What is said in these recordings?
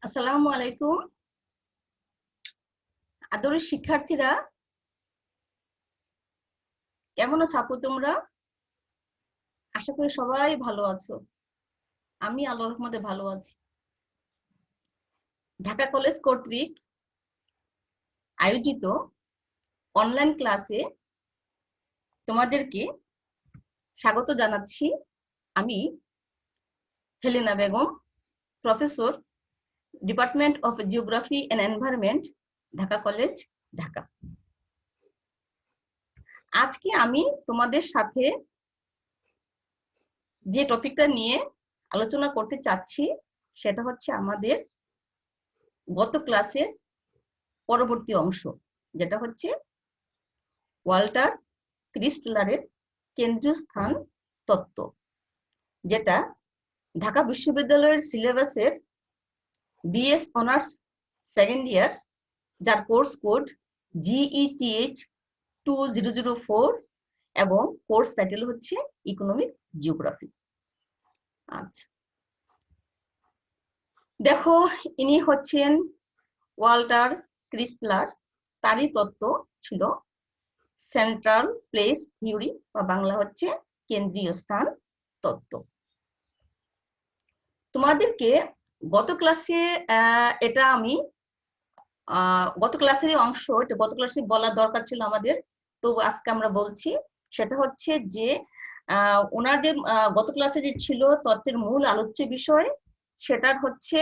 আসসালামু আলাইকুম। আদরের শিক্ষার্থীরা, কেমন আছো আপু তোমরা? আশা করি সবাই ভালো আছো। আমি আল্লাহর রহমতে ভালো আছি। ঢাকা কলেজ কর্তৃক আয়োজিত অনলাইন ক্লাসে তোমাদেরকে স্বাগত জানাচ্ছি। আমি Helena Begum, professor, department of geography and environment, Dhaka college, Dhaka. আজকে আমি তোমাদের সাথে যে টপিকটা নিয়ে আলোচনা করতে চাচ্ছি সেটা হচ্ছে আমাদের গত ক্লাসের পরবর্তী অংশ, যেটা হচ্ছে ওয়াল্টার ক্রিস্টলারের কেন্দ্রীয় স্থান তত্ত্ব, যেটা ঢাকা বিশ্ববিদ্যালয়ের সিলেবাসের বিএস অনার্স সেকেন্ড ইয়ার, যার কোর্স কোড GETH 2004 এবং কোর্স টাইটেল হচ্ছে ইকোনমিক জিওগ্রাফি। আচ্ছা, দেখো, ইনি হচ্ছেন ওয়াল্টার ক্রিস্টলার। তারই তত্ত্ব ছিল সেন্ট্রাল প্লেস থিওরি, বা বাংলা হচ্ছে কেন্দ্রীয় স্থান তত্ত্ব। তোমাদেরকে গত ক্লাসে এটা আমি গত ক্লাসের অংশ, এটা গত ক্লাসে বলা দরকার ছিল আমাদের, তো আজকে আমরা বলছি। সেটা হচ্ছে যে ওনাদের গত ক্লাসে যে ছিল তত্ত্বের মূল আলোচ্য বিষয়, সেটার হচ্ছে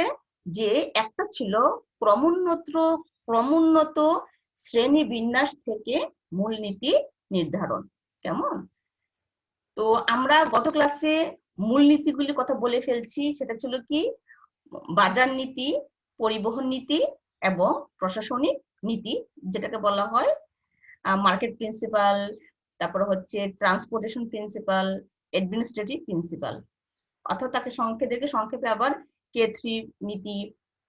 যে একটা ছিল ক্রমোন্নত শ্রেণী বিন্যাস থেকে মূলনীতি নির্ধারণ। কেমন? তো আমরা গত ক্লাসে মূলনীতিগুলির কথা বলে ফেলছি। সেটা ছিল কি? বাজার নীতি, পরিবহন নীতি এবং প্রশাসনিক নীতি, যেটাকে বলা হয় মার্কেট প্রিন্সিপাল, তারপর হচ্ছে ট্রান্সপোর্টেশন প্রিন্সিপাল, অ্যাডমিনিস্ট্রেটিভ প্রিন্সিপাল, অর্থাৎ তাকে সংক্ষেপে আবার K3 নীতি,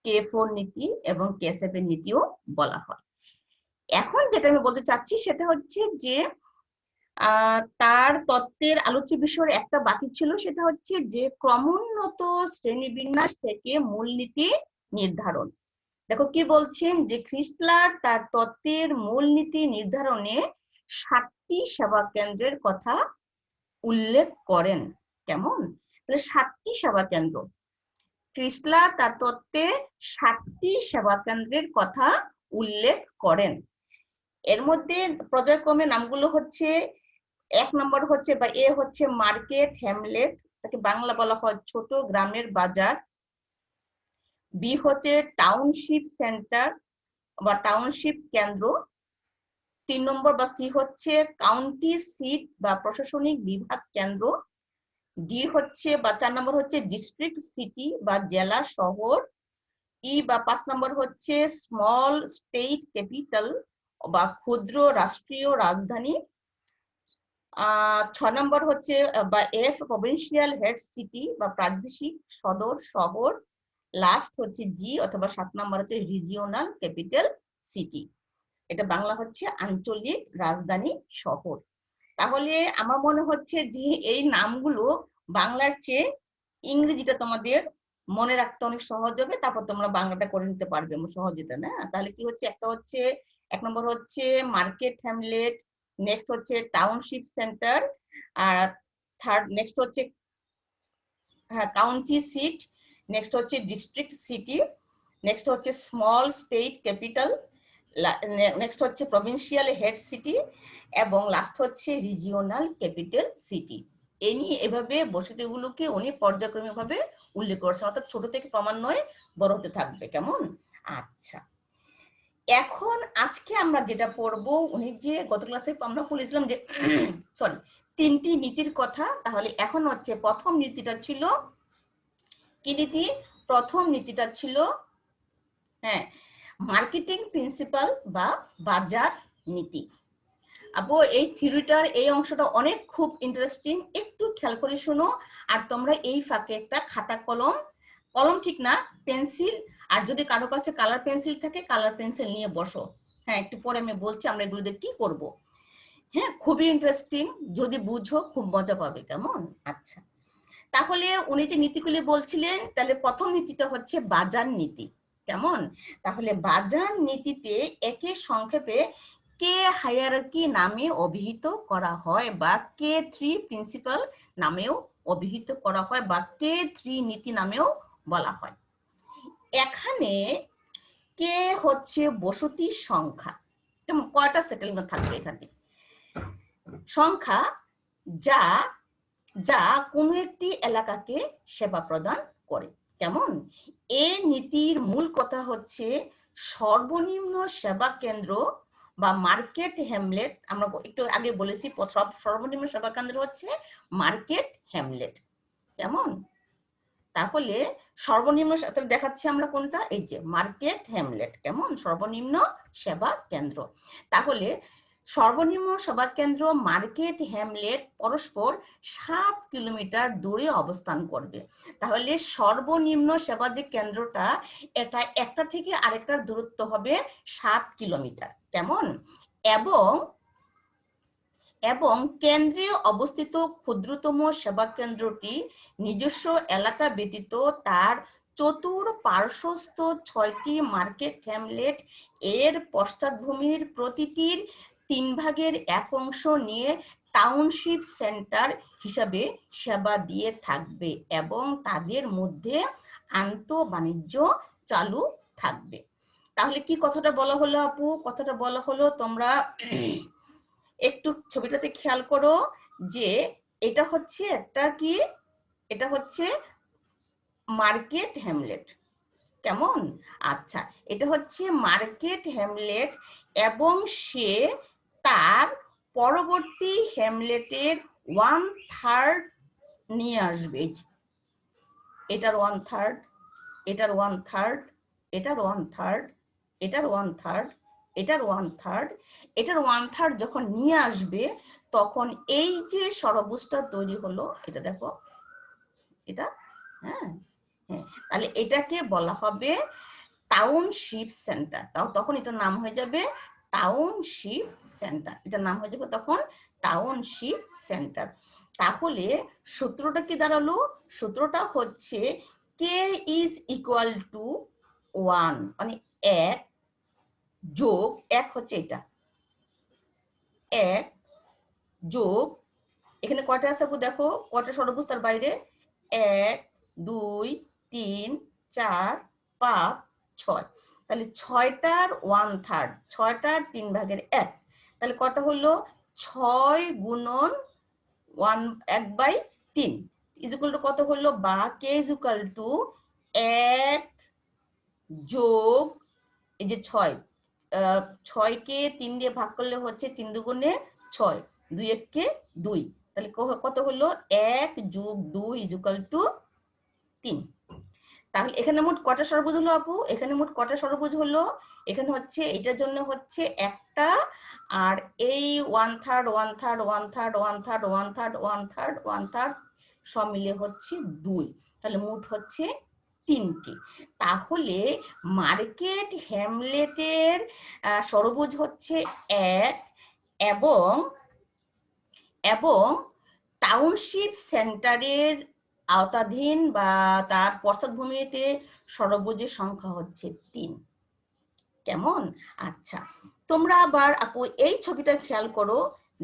K4 নীতি এবং K7 নীতিও বলা হয়। এখন যেটা আমি বলতে চাচ্ছি সেটা হচ্ছে যে তার তত্ত্বের আলোচ্য বিষয়ের একটা বাকি ছিল, সেটা হচ্ছে যে ক্রমোন্নত শ্রেণীবিন্যাস থেকে মূলনীতি নির্ধারণ। দেখো কি বলছেন, যে ক্রিস্টলার তার তত্ত্বের মূলনীতি নির্ধারণে 7টি সেবা কেন্দ্রের কথা উল্লেখ করেন। কেমন? তাহলে 7টি সেবা কেন্দ্র, ক্রিস্টলার তার তত্ত্বে 7টি সেবা কেন্দ্রের কথা উল্লেখ করেন। এর মধ্যে পর্যায়ক্রমে নামগুলো হচ্ছে, 1 নম্বর হচ্ছে বা এ হচ্ছে মার্কেট হ্যামলেট, তাকে বাংলা বলা হয় ছোট গ্রামের বাজার। বি হচ্ছে টাউনশিপ সেন্টার বা টাউনশিপ কেন্দ্র। 3 নম্বর বা সি হচ্ছে কাউন্টি সিট বা প্রশাসনিক বিভাগ কেন্দ্র। ডি হচ্ছে বা 4 নম্বর হচ্ছে ডিস্ট্রিক্ট সিটি বা জেলা শহর। ই বা 5 নম্বর হচ্ছে স্মল স্টেট ক্যাপিটাল বা ক্ষুদ্র রাষ্ট্রীয় রাজধানী। 6 নম্বর হচ্ছে বা এফ প্রভিন্সিয়াল হেড সিটি বা প্রাদেশিক সদর শহর। লাস্ট হচ্ছে জি অথবা 7 নম্বর হচ্ছে রিজিওনাল ক্যাপিটাল সিটি, এটা বাংলা হচ্ছে আঞ্চলিক রাজধানী শহর। তাহলে আমার মনে হচ্ছে যে এই নামগুলো বাংলার চেয়ে ইংরেজিটা তোমাদের মনে রাখতে অনেক সহজ হবে, তারপর তোমরা বাংলাটা করে নিতে পারবে সহজেটা না। তাহলে কি হচ্ছে, একটা হচ্ছে 1 নম্বর হচ্ছে মার্কেট হ্যামলেট, নেক্সট হচ্ছে টাউনশিপ সেন্টার, আর নেক্সট হচ্ছে কাউন্টি সিট, নেক্সট হচ্ছে ডিস্ট্রিক্ট সিটি, নেক্সট হচ্ছে স্মল স্টেট ক্যাপিটাল, নেক্সট হচ্ছে প্রভিন্সিয়াল হেড সিটি এবং লাস্ট হচ্ছে রিজিওনাল ক্যাপিটাল সিটি। এই নিয়ে এভাবে বসতিগুলোকে উনি পর্যায়ক্রমিক ভাবে উল্লেখ করেছেন, অর্থাৎ ছোট থেকে ক্রমান্বয়ে বড় হতে থাকবে। কেমন? আচ্ছা, এখন আজকে আমরা যেটা পড়বো, উনি যে গত ক্লাসে আমরা বলেছিলাম যে সরি 3টি নীতির কথা। তাহলে এখন হচ্ছে প্রথম নীতিটা ছিল কি নীতি? প্রথম নীতিটা ছিল মার্কেটিং প্রিন্সিপাল বা বাজার নীতি। আপু এই থিওরিটার এই অংশটা অনেক খুব ইন্টারেস্টিং, একটু খেয়াল করে শোনো। আর তোমরা এই ফাঁকে একটা খাতা কলম ঠিক না, পেন্সিল, আর যদি কারো কাছে কালার পেন্সিল থাকে কালার পেন্সিল নিয়ে বসো। একটু পরে আমি বলছি আমরা এগুলোতে কি করব। খুবই ইন্টারেস্টিং, যদি বুঝো খুব মজা পাবে। কেমন? আচ্ছা, তাহলে উনি যে নীতিগুলি বলছিলেন, তাহলে প্রথম নীতিটা হচ্ছে বাজার নীতি। কেমন? তাহলে বাজার নীতিতে একে সংক্ষেপে কে হায়ারার্কি নামে অভিহিত করা হয়, বা K3 প্রিন্সিপাল নামেও অভিহিত করা হয়, বা K3 নীতি নামেও বলা হয়। এখানে কে হচ্ছে বসতির সংখ্যা, যেমন কয়টা সেটেলমেন্ট থাকবে এখানে, সংখ্যা যা যা কোনো একটি এলাকাকে সেবা প্রদান করে। কেমন? এই নীতির মূল কথা হচ্ছে সর্বনিম্ন সেবা কেন্দ্র বা মার্কেট হ্যামলেট। আমরা একটু আগে বলেছি সর্বনিম্ন সেবা কেন্দ্র হচ্ছে মার্কেট হ্যামলেট। কেমন? তাহলে সর্বনিম্ন দেখাচ্ছি আমরা কোনটা, এই যে মার্কেট হ্যামলেট। কেমন? সর্বনিম্ন সেবা কেন্দ্র। তাহলে সর্বনিম্ন সেবা কেন্দ্র মার্কেট হ্যামলেট পরস্পর 7 কিলোমিটার দূরে অবস্থান করবে। তাহলে সর্বনিম্ন সেবা যে কেন্দ্রটা, এটা একটা থেকে আরেকটার দূরত্ব হবে 7 কিলোমিটার। কেমন? এবং কেন্দ্রে অবস্থিত ক্ষুদ্রতম সেবা কেন্দ্রটি নিজস্ব এলাকা ব্যতীত তার চতুর্পার্শ্বস্থ 6টি মার্কেট হ্যামলেট এর পশ্চাৎভূমির প্রতিটির 3/1 অংশ নিয়ে টাউনশিপ সেন্টার হিসাবে সেবা দিয়ে থাকবে, এবং তাদের মধ্যে আন্তঃবাণিজ্য চালু থাকবে। তাহলে কি কথাটা বলা হলো আপু? কথাটা বলা হলো, তোমরা একটু ছবিটাতে খেয়াল করো যে এটা হচ্ছে একটা কি, এটা হচ্ছে মার্কেট হ্যামলেট। কেমন? আচ্ছা, এটা হচ্ছে মার্কেট হ্যামলেট, এবং সে তার পরবর্তী হ্যামলেটের 1/3 নিয়ে আসবে। এটার 1/3, এটার 1/3, এটার 1/3, এটার 1/3, এটার 1/3, এটার 1/3 যখন নিয়ে আসবে, তখন এই যে ষড়ভুজটা তৈরি হলো, এটা দেখো, এটা, হ্যাঁ হ্যাঁ, তাহলে এটাকে বলা হবে টাউনশিপ সেন্টার। তখন এটার নাম হয়ে যাবে টাউনশিপ সেন্টার। এটার নাম হয়ে যাবে তখন টাউনশিপ সেন্টার। তাহলে সূত্রটা কি দাঁড়ালো? সূত্রটা হচ্ছে কে ইজ ইকুয়াল টু 1, মানে 1 যোগ 1 হচ্ছে এটা, 1 যোগ, এখানে কয়টা আছে দেখো, কয়টা ষড়ভুজ তার বাইরে, 1 2 3 4 5 6, তাহলে 6টার 1/3, 6টার 3/1, তাহলে কটা হলো, 6 গুণন 1/3 ইজ ইকুয়াল টু কত হলো, বা কে ইজ ইকুয়াল টু 1 যোগ এই যে 6, 6কে 3 দিয়ে ভাগ করলে হচ্ছে 3 দুগুণে 6, 2 1 2, তাহলে কত হলো, 1 যোগ 2 ইজ ইকুয়াল টু 3। তাহলে এখানে মোট কটা ষড়ভুজ হলো আপু? এখানে মোট কটা ষড়ভুজ হলো? এখানে হচ্ছে এটার জন্য হচ্ছে একটা, আর এই 1/3 1/3 1/3 1/3 1/3 1/3 1/3 সব মিলে হচ্ছে 2, তাহলে মোট হচ্ছে 3টি। তাহলে মার্কেট হ্যামলেটের ষড়ভুজ হচ্ছে 1, এবং টাউনশিপ সেন্টারের আওতাধীন বা তার পশ্চাৎভূমিতে ষড়ভুজের সংখ্যা হচ্ছে 3। কেমন? আচ্ছা, তোমরা আবার আপু এই ছবিটা খেয়াল করো,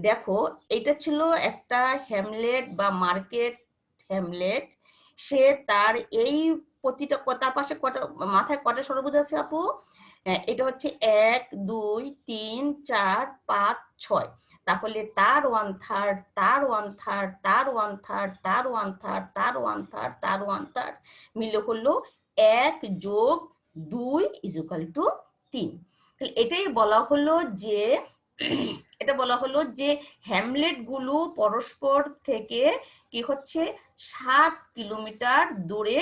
দেখো এটা ছিল একটা হ্যামলেট বা মার্কেট হ্যামলেট। সে তার এই প্রতিটা, তার পাশে কটা, মাথায় কটা ষড়ভুজ আছে আপু? এটা হচ্ছে 1 2 3 4 5 6, তাহলে তার 1/3, তার 1/3, তার 1/3, তার 1/3, তার 1/3, তার 1/3 মিলে হলো 1 যোগ 2 ইজ ইকুয়াল টু 3। তাহলে এটাই বলা হলো যে এটা বলা হলো যে হ্যামলেট গুলো পরস্পর থেকে কি হচ্ছে 7 কিলোমিটার দূরে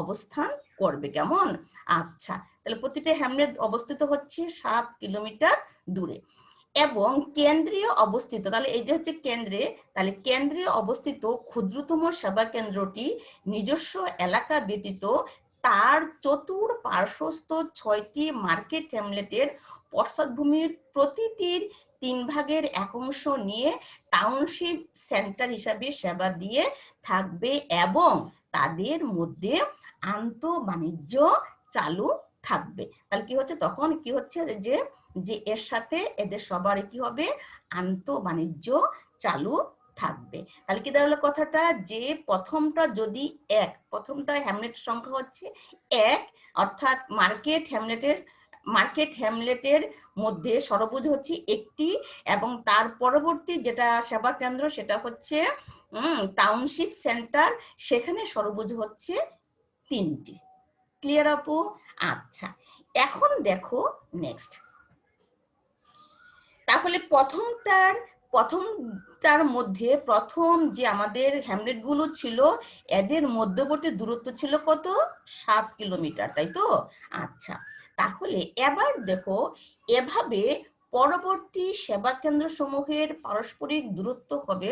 অবস্থান করবে। কেমন? আচ্ছা, তাহলে প্রতিটা হ্যামলেট অবস্থিত হচ্ছে 7 কিলোমিটার দূরে, এবং কেন্দ্রীয় অবস্থিত, তাহলে এই যে হচ্ছে কেন্দ্রে, তাহলে কেন্দ্রে অবস্থিত ক্ষুদ্রতম সেবা কেন্দ্রটি নিজস্ব এলাকা ব্যতীত তার চতুর্পার্শ্বস্থ 6টি মার্কেট হ্যামলেটের পশ্চাৎভূমির প্রতিটির 3 ভাগের 1 অংশ নিয়ে টাউনশিপ সেন্টার হিসাবে সেবা দিয়ে থাকবে এবং তাদের মধ্যে আন্তঃবাণিজ্য চালু থাকবে। তাহলে কি হচ্ছে, তখন কি হচ্ছে যে যে এর সাথে এদের সবারই কি হবে, আন্তঃবাণিজ্য চালু থাকবে। তাহলে কি দাঁড়ালো কথাটা, যে প্রথমটা যদি এক, প্রথমটা হ্যামলেট সংখ্যা হচ্ছে 1, অর্থাৎ মার্কেট হ্যামলেটের মধ্যে সরবুজ হচ্ছে একটি, এবং তার পরবর্তী যেটা সেবা কেন্দ্র সেটা হচ্ছে টাউনশিপ সেন্টার, সেখানে সরবুজ হচ্ছে 3টি। ক্লিয়ার আপু? আচ্ছা, এখন দেখো নেক্সট। তাহলে প্রথমটার মধ্যে প্রথম যে আমাদের হ্যামলেট গুলো ছিল এদের মধ্যবর্তী দূরত্ব ছিল কত, 7 কিলোমিটার, তাই তো? আচ্ছা, তাহলে এবার দেখো এভাবে পরবর্তী সেবা কেন্দ্র সমূহের পারস্পরিক দূরত্ব হবে,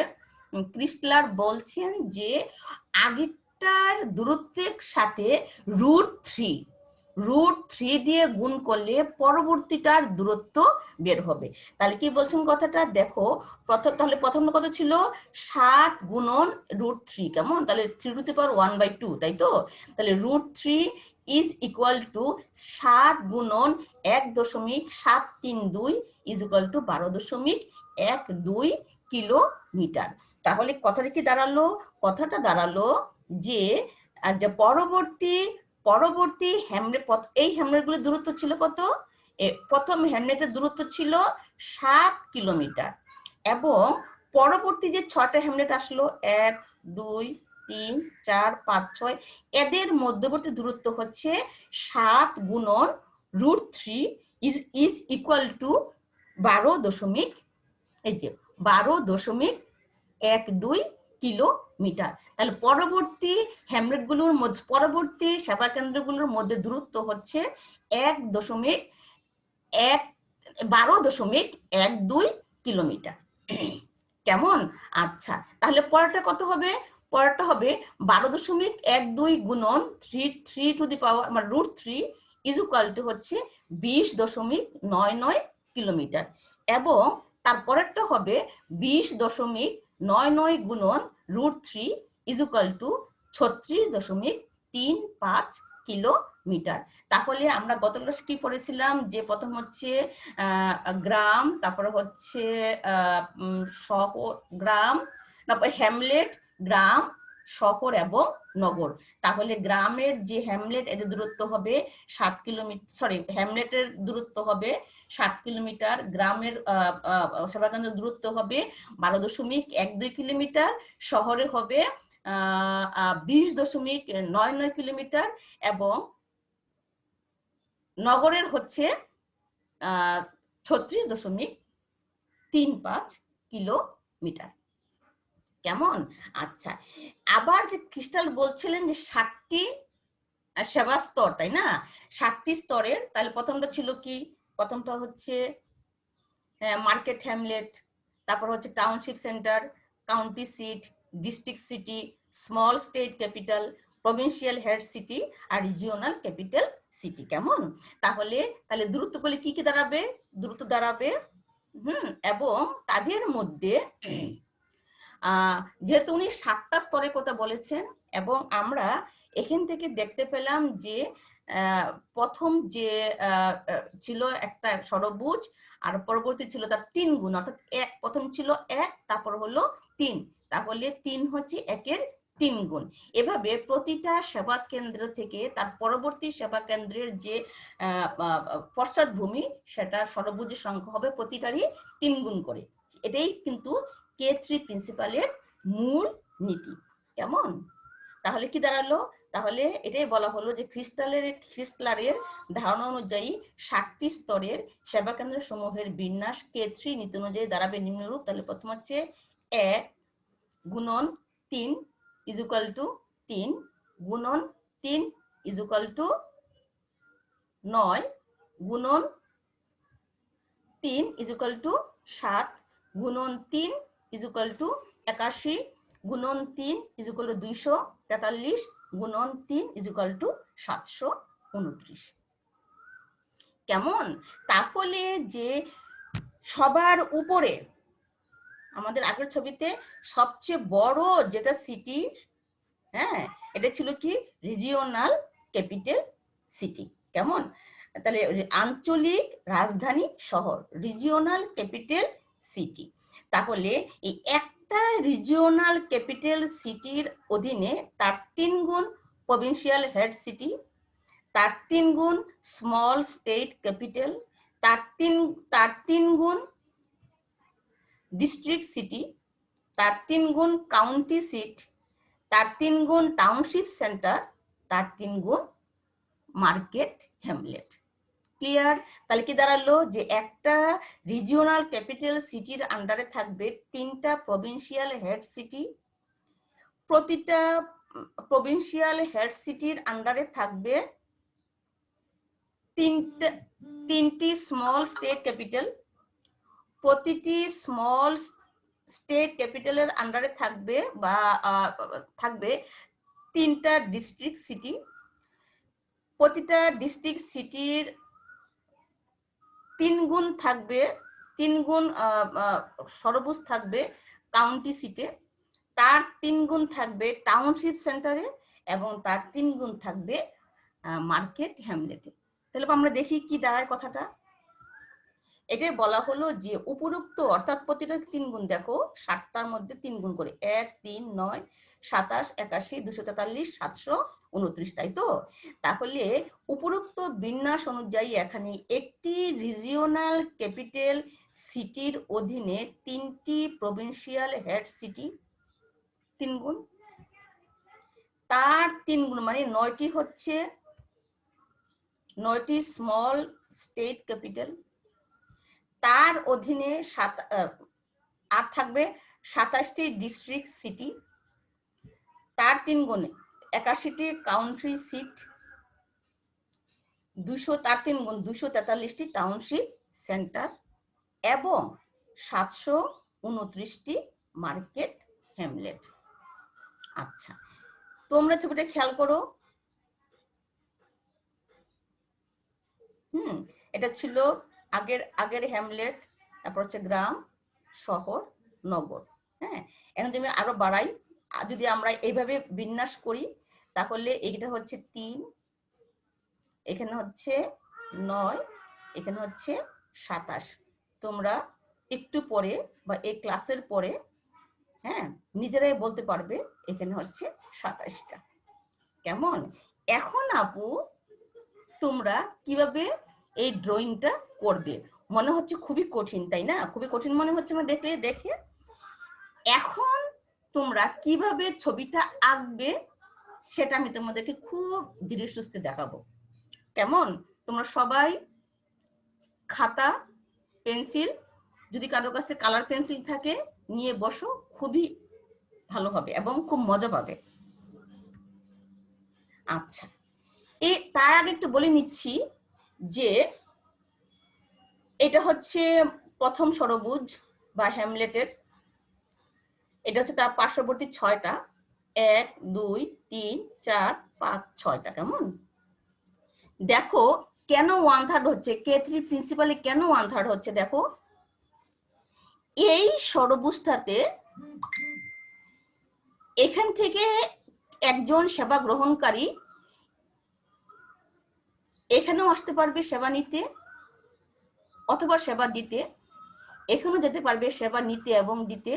ক্রিস্টলার বলছেন যে আগেরটার দূরত্বের সাথে √3 দিয়ে গুণ করলে পরবর্তীটার দূরত্ব বের হবে। তাহলে কি বলছেন কথাটা দেখো, তাহলে প্রথম কত ছিল, 7 গুণন √3, কেমন? তাহলে 3^1/2, তাই তো? তাহলে √3 ইজ ইকুয়াল টু 7 গুণন 1.732 ইজ ইকুয়াল টু 12.12 কিলোমিটার। তাহলে কথাটা কি দাঁড়ালো, কথাটা দাঁড়ালো যে পরবর্তী হ্যামলেট, এই হ্যামলেটগুলোর দূরত্ব ছিল কত, প্রথম হ্যামলেটের দূরত্ব ছিল 7 কিলোমিটার, এবং পরবর্তী যে 6টা হ্যামলেট আসলো 1, 2, 3, 4, 5, 6, এদের মধ্যবর্তী দূরত্ব হচ্ছে 7 গুণন √3 ইজ ইকুয়াল টু 12.12 কিলোমিটার। তাহলে পরবর্তী হ্যামলেটগুলোর মধ্যে, পরবর্তী সেবা কেন্দ্রগুলোর মধ্যে দূরত্ব হচ্ছে 12.12 কিলোমিটার, কেমন? আচ্ছা, তাহলে পরেরটা কত হবে, পরেরটা হবে 12.12 গুণন 3 ইজ ইকুয়াল টু হচ্ছে 20.99 কিলোমিটার, এবং তারপরেরটা হবে 20.99 গুণন √3 ইজ ইকুয়াল টু 36.35 কিলোমিটার। তাহলে আমরা গত ক্লাসে কি পড়েছিলাম, যে প্রথম হচ্ছে গ্রাম, তারপরে হচ্ছে শহর, গ্রাম, তারপর হ্যামলেট, গ্রাম, শহর এবং নগর। তাহলে গ্রামের যে হ্যামলেট, এদের দূরত্ব হবে 7 কিলোমিটার, হ্যামলেটের দূরত্ব হবে 7 কিলোমিটার, গ্রামের সেবা কেন্দ্রের দূরত্ব হবে 12.12 কিলোমিটার, শহরে হবে 20.99 কিলোমিটার, এবং নগরের হচ্ছে 36.35 কিলোমিটার, কেমন? আচ্ছা, আবার যে ক্রিস্টাল বলছিলেন যে 7টি সেবা স্তর, তাই না? 7টি স্তরের, তাহলে প্রথমটা ছিল কি, প্রথমটা হচ্ছে মার্কেট হ্যামলেট, তারপর হচ্ছে township centre, county seat, district city, small state capital, provincial head city আর রিজিওনাল ক্যাপিটাল সিটি, কেমন? তাহলে দূরত্বগুলি কি কি দাঁড়াবে, দূরত্ব দাঁড়াবে, এবং তাদের মধ্যে যেহেতু উনি 7টা স্তরের কথা বলেছেন, এবং আমরা এখান থেকে দেখতে পেলাম যে প্রথম যে ছিল একটা ষড়ভুজ, আর পরবর্তী ছিল তার 3 গুণ, অর্থাৎ প্রথম ছিল 1, তারপর হলো 3, তাহলে 3 হচ্ছে 1-এর 3 গুণ। এভাবে প্রতিটা সেবা কেন্দ্র থেকে তার পরবর্তী সেবা কেন্দ্রের যে পশ্চাৎভূমি, সেটা ষড়ভুজের সংখ্যা হবে প্রতিটারই 3 গুণ করে। এটাই কিন্তু K3 প্রিন্সিপালের মূল নীতি, কেমন? তাহলে কি দাঁড়ালো, তাহলে এটাই বলা হলো যে ক্রিস্টলারের ধারণা অনুযায়ী 7টি স্তরের সেবা কেন্দ্র সমূহের বিন্যাস K3 নীতি অনুযায়ী দাঁড়াবে নিম্নরূপ। তাহলে প্রথম হচ্ছে 1 গুণন 3 ইজ ইকুয়াল টু 3 গুণন 3 ইজ ইকুয়াল টু 9 গুণন 3 ইজ ইকুয়াল টু 7 গুণন 3 ইজ ইকুয়াল টু 81 গুণন 3 ইজ ইকুয়াল টু 243 গুণন 3 = 729। কেমন? তাহলে যে সবার উপরে আমাদের আগের ছবিতে সবচেয়ে বড় যেটা সিটি, হ্যাঁ, এটা ছিল কি রিজিওনাল ক্যাপিটাল সিটি। কেমন? তাহলে আঞ্চলিক রাজধানী শহর, রিজিওনাল ক্যাপিটাল সিটি। তাহলে এই একটা রিজিওনাল ক্যাপিটাল সিটির অধীনে তার 3 গুণ প্রভিন্সিয়াল হেড সিটি, তার 3 গুণ স্মল স্টেট ক্যাপিটাল, তার 3 গুণ ডিস্ট্রিক্ট সিটি, তার 3 গুণ কাউন্টি সিট, তার 3 গুণ টাউনশিপ সেন্টার, তার 3 গুণ মার্কেট হ্যামলেট। ক্লিয়ার? তাহলে কি দাঁড়ালো যে একটা রিজিওনাল ক্যাপিটাল সিটির আন্ডারে থাকবে 3টা প্রভিন্সিয়াল হেড সিটি, প্রতিটা প্রভিন্সিয়াল হেড সিটির আন্ডারে থাকবে 3টি স্মল স্টেট ক্যাপিটাল, প্রতিটি স্মল স্টেট ক্যাপিটালের আন্ডারে থাকবে বা থাকবে 3টা ডিস্ট্রিক্ট সিটি, প্রতিটা ডিস্ট্রিক্ট সিটির 3 গুণ থাকবে, 3 গুণ সর্বোচ্চ থাকবে কাউন্টি সিটে, তার 3 গুণ থাকবে টাউনশিপ সেন্টারে এবং তার 3 গুণ থাকবে মার্কেট হ্যামলেটে। তাহলে আমরা দেখি কি দাঁড়ায় কথাটা। এটাই বলা হলো যে উপরোক্ত অর্থাৎ প্রতিটা 3 গুণ, দেখো 60টার মধ্যে 3 গুণ করে 1 3 9 27 81 243 729, তাই তো? তাহলে উপরোক্ত বিন্যাস অনুযায়ী এখানে একটি রিজিওনাল ক্যাপিটাল সিটির অধীনে 3টি প্রভিন্সিয়াল হেড সিটি 3 গুণ, তার 3 গুণ মানে 9টি হচ্ছে 9টি স্মল স্টেট ক্যাপিটাল, তার অধীনে আর থাকবে 27টি ডিস্ট্রিক্ট সিটি, তার 3 গুণে 81টি কাউন্টি সিট, তার 3 গুণ 243টি টাউনশিপ সেন্টার এবং 729টি মার্কেট হ্যামলেট। আচ্ছা, তোমরা ছবিটা খেয়াল করো। এটা ছিল আগের হ্যামলেট, তারপর হচ্ছে গ্রাম, শহর, নগর। হ্যাঁ, এখন যদি আরো বাড়াই, যদি আমরা এইভাবে বিন্যাস করি তাহলে এইটা হচ্ছে 3, এখানে হচ্ছে 9, এখানে হচ্ছে 27। তোমরা একটু পরে বা এই ক্লাসের পরে, হ্যাঁ, নিজেরাই বলতে পারবে এখানে হচ্ছে 27টা। কেমন? এখন আপু তোমরা কিভাবে এই ড্রয়িংটা করবে? মনে হচ্ছে খুবই কঠিন, তাই না? খুবই কঠিন মনে হচ্ছে না দেখে। এখন তোমরা কিভাবে ছবিটা আঁকবে সেটা আমি তোমাদেরকে খুব ধীরে সুস্থে দেখাবো। কেমন? তোমরা সবাই খাতা, পেন্সিল, যদি কারো কাছে কালার পেন্সিল থাকে নিয়ে বসো, খুবই ভালো হবে এবং খুব মজা পাবে। আচ্ছা, তার আগে একটু বলে নিচ্ছি যে এটা হচ্ছে প্রথম ষড়ভুজ বা হ্যামলেটের, এটা হচ্ছে তার পার্শ্ববর্তী 6টা, 1 2 3 4 5 6টা। কেমন? দেখো কেন 1/3 হচ্ছে, K3 প্রিন্সিপালে কেন 1/3 হচ্ছে? দেখো এই ষড়ভুজটাতে এখান থেকে একজন সেবা গ্রহণকারী এখানেও আসতে পারবে সেবা নিতে অথবা সেবা দিতে, এখানেও যেতে পারবে সেবা নিতে এবং দিতে,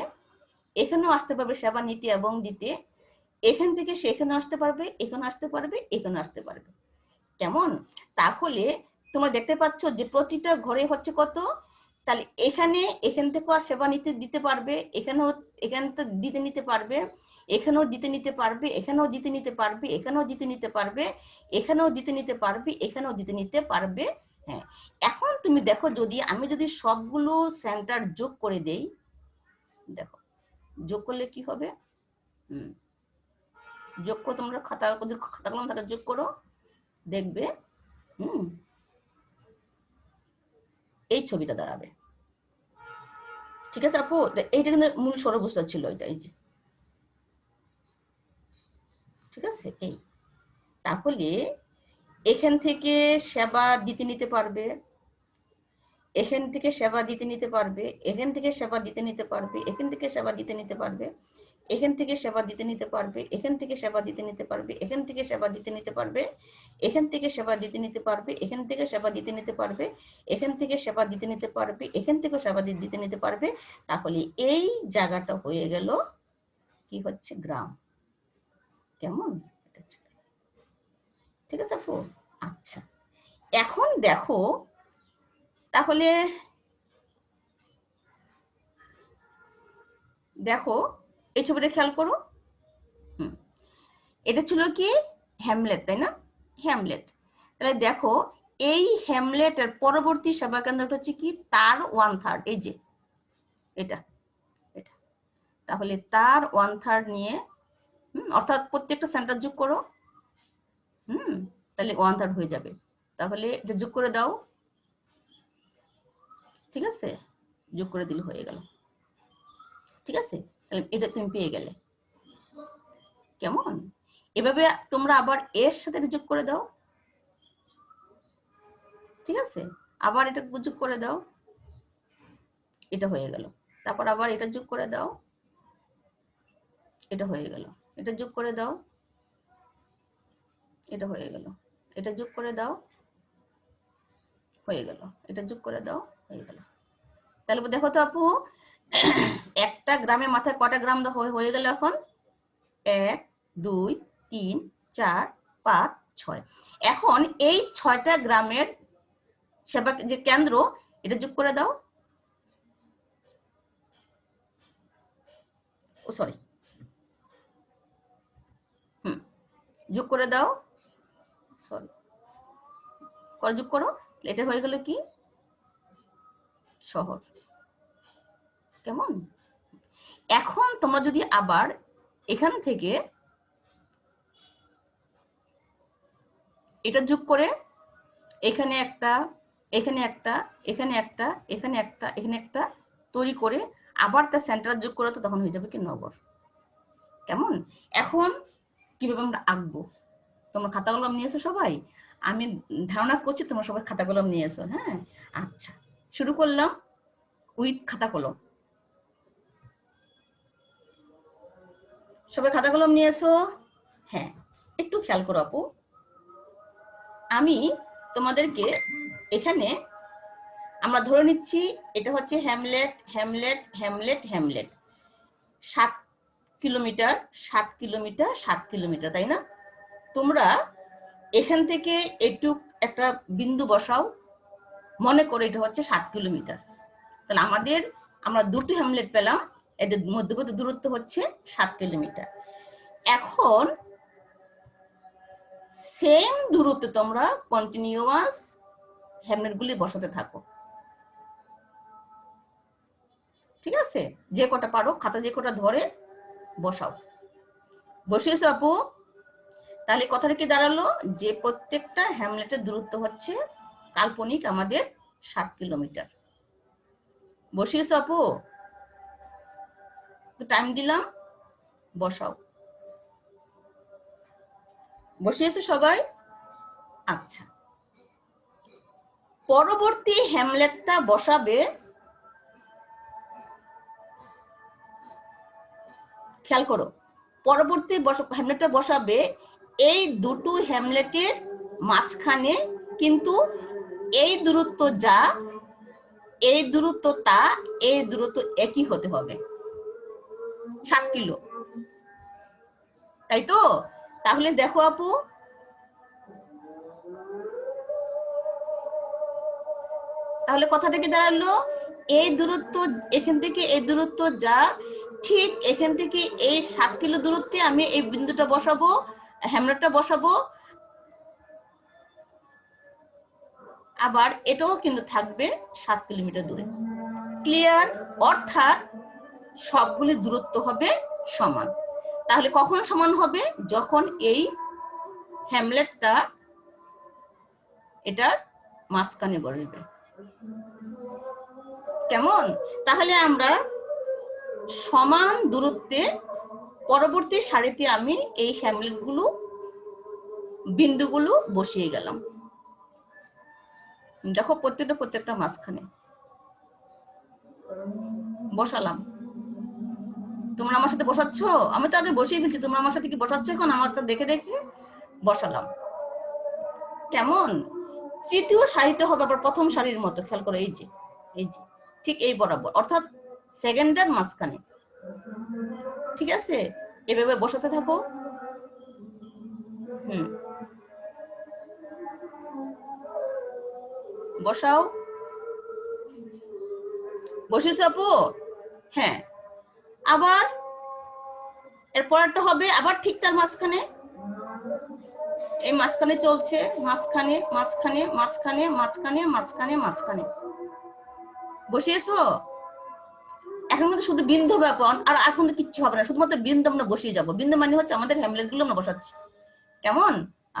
এখানেও আসতে পারবে সেবা নিতে এবং দিতে, এখান থেকে সেখানে আসতে পারবে, এখানে আসতে পারবে, এখানে আসতে পারবে। কেমন? তাহলে তোমরা দেখতে পাচ্ছ যে প্রতিটা ঘরে হচ্ছে কত, তাহলে এখান থেকেও সেবা দিতে পারবে, এখানে তো দিতে নিতে পারবে, এখানেও দিতে নিতে পারবে, এখানেও দিতে নিতে পারবে, এখানেও দিতে নিতে পারবে, এখানেও দিতে নিতে পারবে, এখানেও দিতে নিতে পারবে। হ্যাঁ, এখন তুমি দেখো আমি যদি সবগুলো সেন্টার যোগ করে দেই, দেখো যোগ করলে কি হবে। যোগ করো, তোমরা খাতা কলম থাকে যোগ করো, দেখবে এই ছবিটা দাঁড়াবে। ঠিক আছে আপু? এইটা কিন্তু মূল ষড়ভুজটা ছিল, এটা এই যে, ঠিক আছে। আছে এই। তাহলে এখান থেকে সেবা দিতে নিতে পারবে, এখান থেকে সেবা দিতে নিতে পারবে, এখান থেকে সেবা দিতে নিতে পারবে, এখান থেকে সেবা দিতে নিতে পারবে, এখান থেকে সেবা দিতে নিতে পারবে, এখান থেকে সেবা দিতে নিতে পারবে, এখান থেকে সেবা দিতে নিতে পারবে, এখান থেকে সেবা দিতে নিতে পারবে, এখান থেকে সেবা দিতে নিতে পারবে, এখান থেকে সেবা দিতে নিতে পারবে, এখান থেকে সেবা দিতে নিতে পারবে। তাহলে এই জায়গাটা হয়ে গেল কি হচ্ছে গ্রাম। কেমন? ঠিক আছে আপু? আচ্ছা, এখন দেখো তাহলে দেখো এই ছবিটা খেয়াল করো। এটা ছিল কি হ্যামলেট, তাই না? হ্যামলেট। তাহলে দেখো এই হ্যামলেটের পরবর্তী সেবা কেন্দ্রটা হচ্ছে কি তার 1/3, এই যে এটা এটা। তাহলে তার 1/3 নিয়ে অর্থাৎ প্রত্যেকটা সেন্টার যোগ করো, তাহলে 1/3 হয়ে যাবে। তাহলে এটা যোগ করে দাও, ঠিক আছে? যোগ করে দিলে হয়ে গেল, ঠিক আছে? তাহলে এটা তুমি পেয়ে গেলে। কেমন? এভাবে তোমরা আবার এর সাথে যোগ করে দাও, ঠিক আছে? আবার এটা যোগ করে দাও, এটা হয়ে গেল। তারপর আবার এটা যোগ করে দাও, এটা হয়ে গেল। এটা যোগ করে দাও, এটা হয়ে গেল। এটা যোগ করে দাও, হয়ে গেল। এটা যোগ করে দাও, হয়ে গেল। তাহলে দেখো তো আপু, একটা গ্রামের মাথায় কটা গ্রাম হয়ে গেল এখন? 1 2 3 4 5 6। এখন এই 6টা গ্রামের সেবা যে কেন্দ্র, এটা যোগ করে দাও। ও সরি, যোগ করে দাও, সরি যোগ করো। এটা হয়ে গেল কি শহর। কেমন? এখন তোমরা যদি আবার এখান থেকে এটা যোগ করে এখানে একটা, এখানে একটা, এখানে একটা, এখানে একটা, এখানে একটা তৈরি করে আবার তার সেন্টার যোগ করো, তো তখন হয়ে যাবে কি নগর। কেমন? এখন কিভাবে আমরা আঁকবো? তোমরা খাতা কলম নিয়েছো সবাই? আমি ধারণা করছি তোমরা সবাই খাতা কলম নিয়েছো। হ্যাঁ, আচ্ছা, শুরু করলাম উইথ খাতা কলম। সবাই খাতা কলম নিয়েছো? হ্যাঁ, একটু খেয়াল করো আপু, আমি তোমাদেরকে এখানে আমরা ধরে নিচ্ছি এটা হচ্ছে Hamlet, Hamlet, Hamlet, Hamlet. 7 kilometre, 7 kilometre, 7 kilometre, তাই না? তোমরা এখান থেকে একটু একটা বিন্দু বসাও, মনে করে এটা হচ্ছে 7 কিলোমিটার। তাহলে আমরা দুটো হ্যামলেট পেলাম, এদের মধ্যবর্তী দূরত্ব হচ্ছে 7 কিলোমিটার। এখন সেম দূরত্বে তোমরা কন্টিনিউয়াস হ্যামলেটগুলি বসাতে থাকো, ঠিক আছে? যে কটা পারো, খাতা যে কটা ধরে বসাও। বসিয়েছো আপু? তাহলে কথাটা কি দাঁড়ালো যে প্রত্যেকটা হ্যামলেটের দূরত্ব হচ্ছে কাল্পনিক আমাদের 7 কিলোমিটার। বসিয়েছো আপু? টাইম দিলাম, বসাও। বসিয়েছো সবাই? আচ্ছা, পরবর্তী হ্যামলেটটা বসাবে, খেয়াল করো, পরবর্তী হ্যামলেটটা বসাবে এই দুটো হ্যামলেটের মাঝখানে, কিন্তু এই দূরত্ব যা, এই দূরত্ব তা, এই দূরত্ব একই হতে হবে, 7 কিলো, তাই তো? তাহলে দেখো আপু, তাহলে কথাটা কি দাঁড়ালো, এই দূরত্ব এখান থেকে এই দূরত্ব যা, ঠিক এখান থেকে এই 7 কিলো দূরত্বে আমি এই বিন্দুটা বসাবো, হ্যামলেটটা বসাবো, আবার এটাও কিন্তু থাকবে 7 কিলোমিটার দূরে। ক্লিয়ার? অর্থাৎ সবগুলি দূরত্ব হবে সমান। তাহলে কখন সমান হবে? যখন এই হ্যামলেটটা এটার মাঝখানে বসবে। কেমন? তাহলে আমরা সমান দূরত্বে পরবর্তী সারিতে আমি এই হ্যামলেটগুলো বিন্দুগুলো বসিয়ে গেলাম। দেখো প্রত্যেকটা মাঝখানে বসালাম। তোমরা আমার সাথে বসাচ্ছ? আমি তো আগে বসিয়ে ফেলছি, তোমরা আমার সাথে কি বসাচ্ছ এখন? আমারটা দেখে দেখে বসালাম। কেমন? তৃতীয় সারিটা হবে আবার প্রথম সারির মতো, খেয়াল করো, এই যে ঠিক এই বরাবর, অর্থাৎ সেকেন্ডের মাঝখানে। ঠিক আছে, এভাবে বসাতে থাকো। বসাও। বসিয়েছ আপু? হ্যাঁ। আবার এরপরটা হবে আবার ঠিক তার মাঝখানে, এই মাঝখানে চলছে, মাঝখানে মাঝখানে মাঝখানে মাঝখানে মাঝখানে মাঝখানে। বসিয়েছো? এখন কিন্তু শুধু বিন্দু ব্যাপন, আর কিন্তু কিচ্ছু হবে না, শুধুমাত্র বিন্দু আমরা বসিয়ে যাব। বিন্দু মানে হচ্ছে আমাদের হ্যামলেট গুলো আমরা বসাচ্ছি। কেমন?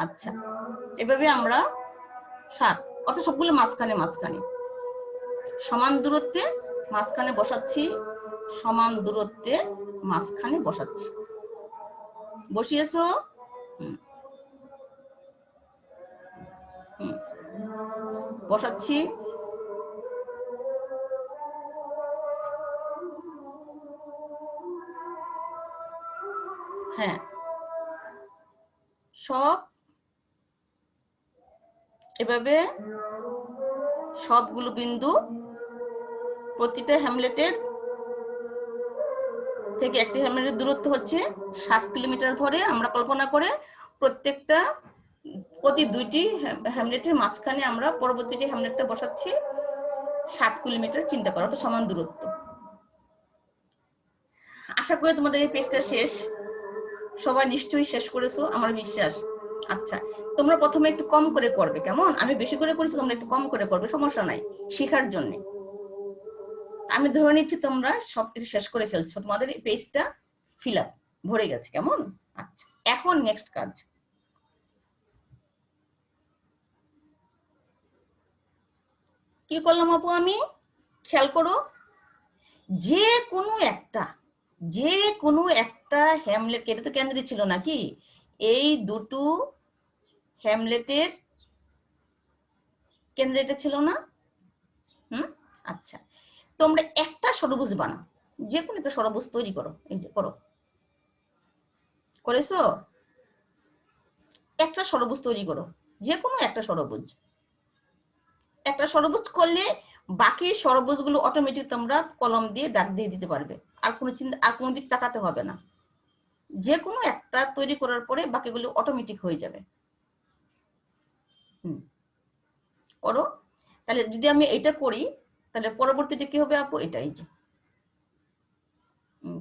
আচ্ছা, এভাবে আমরা 7, অর্থাৎ সবগুলো মাঝখানে মাঝখানে সমান দূরত্বে মাঝখানে বসাচ্ছি, সমান দূরত্বে মাঝখানে বসাচ্ছি। বসিয়েছো? বসাচ্ছি। হ্যাঁ, সব এভাবে সবগুলো বিন্দু প্রতিটা হ্যামলেটের থেকে একটি হ্যামলেটের দূরত্ব হচ্ছে 7 কিলোমিটার ধরে আমরা কল্পনা করে প্রত্যেকটা প্রতি 2টি হ্যামলেটের মাঝখানে আমরা পরবর্তীটি হ্যামলেটটা বসাচ্ছি 7 কিলোমিটার, চিন্তা করো, তো সমান দূরত্ব। আশা করি তোমাদের এই পেজটা শেষ, সবাই নিশ্চয়ই শেষ করেছো আমার বিশ্বাস। আচ্ছা, তোমরা প্রথমে একটু কম করে করবে, কেমন? আমি বেশি করে করেছি, তোমরা একটু কম করে করবে, সমস্যা নাই, শেখার জন্য। আমি ধরে নিচ্ছি তোমরা সবকিছু শেষ করে ফেলছো, তোমাদের এই পেজটা ফিল আপ ভরে গেছে, কেমন? আচ্ছা, এখন নেক্সট কাজ। কি করলাম আপু আমি? খেয়াল করো, যে কোনো একটা হ্যামলেট, এটা তো কেন্দ্রে ছিল নাকি, এই দুটো হ্যামলেটের কেন্দ্রে এটা ছিল না? আচ্ছা, তোমরা একটা ষড়ভুজ বানাও, যে কোনো একটা ষড়ভুজ তৈরি করো। এই যে করো, করেছো? একটা ষড়ভুজ তৈরি করো, যে কোনো একটা ষড়ভুজ। একটা ষড়ভুজ করলে বাকি ষড়ভুজ গুলো অটোমেটিক তোমরা কলম দিয়ে দাগ দিয়ে দিতে পারবে, আর কোনো চিন্তা, আর কোনো দিক তাকাতে হবে না। যে কোনো একটা তৈরি করার পরে বাকিগুলো অটোমেটিক হয়ে যাবে। করো। তাহলে যদি আমি এটা করি, তাহলে পরবর্তীটা কি হবে আপু? এটাই যে,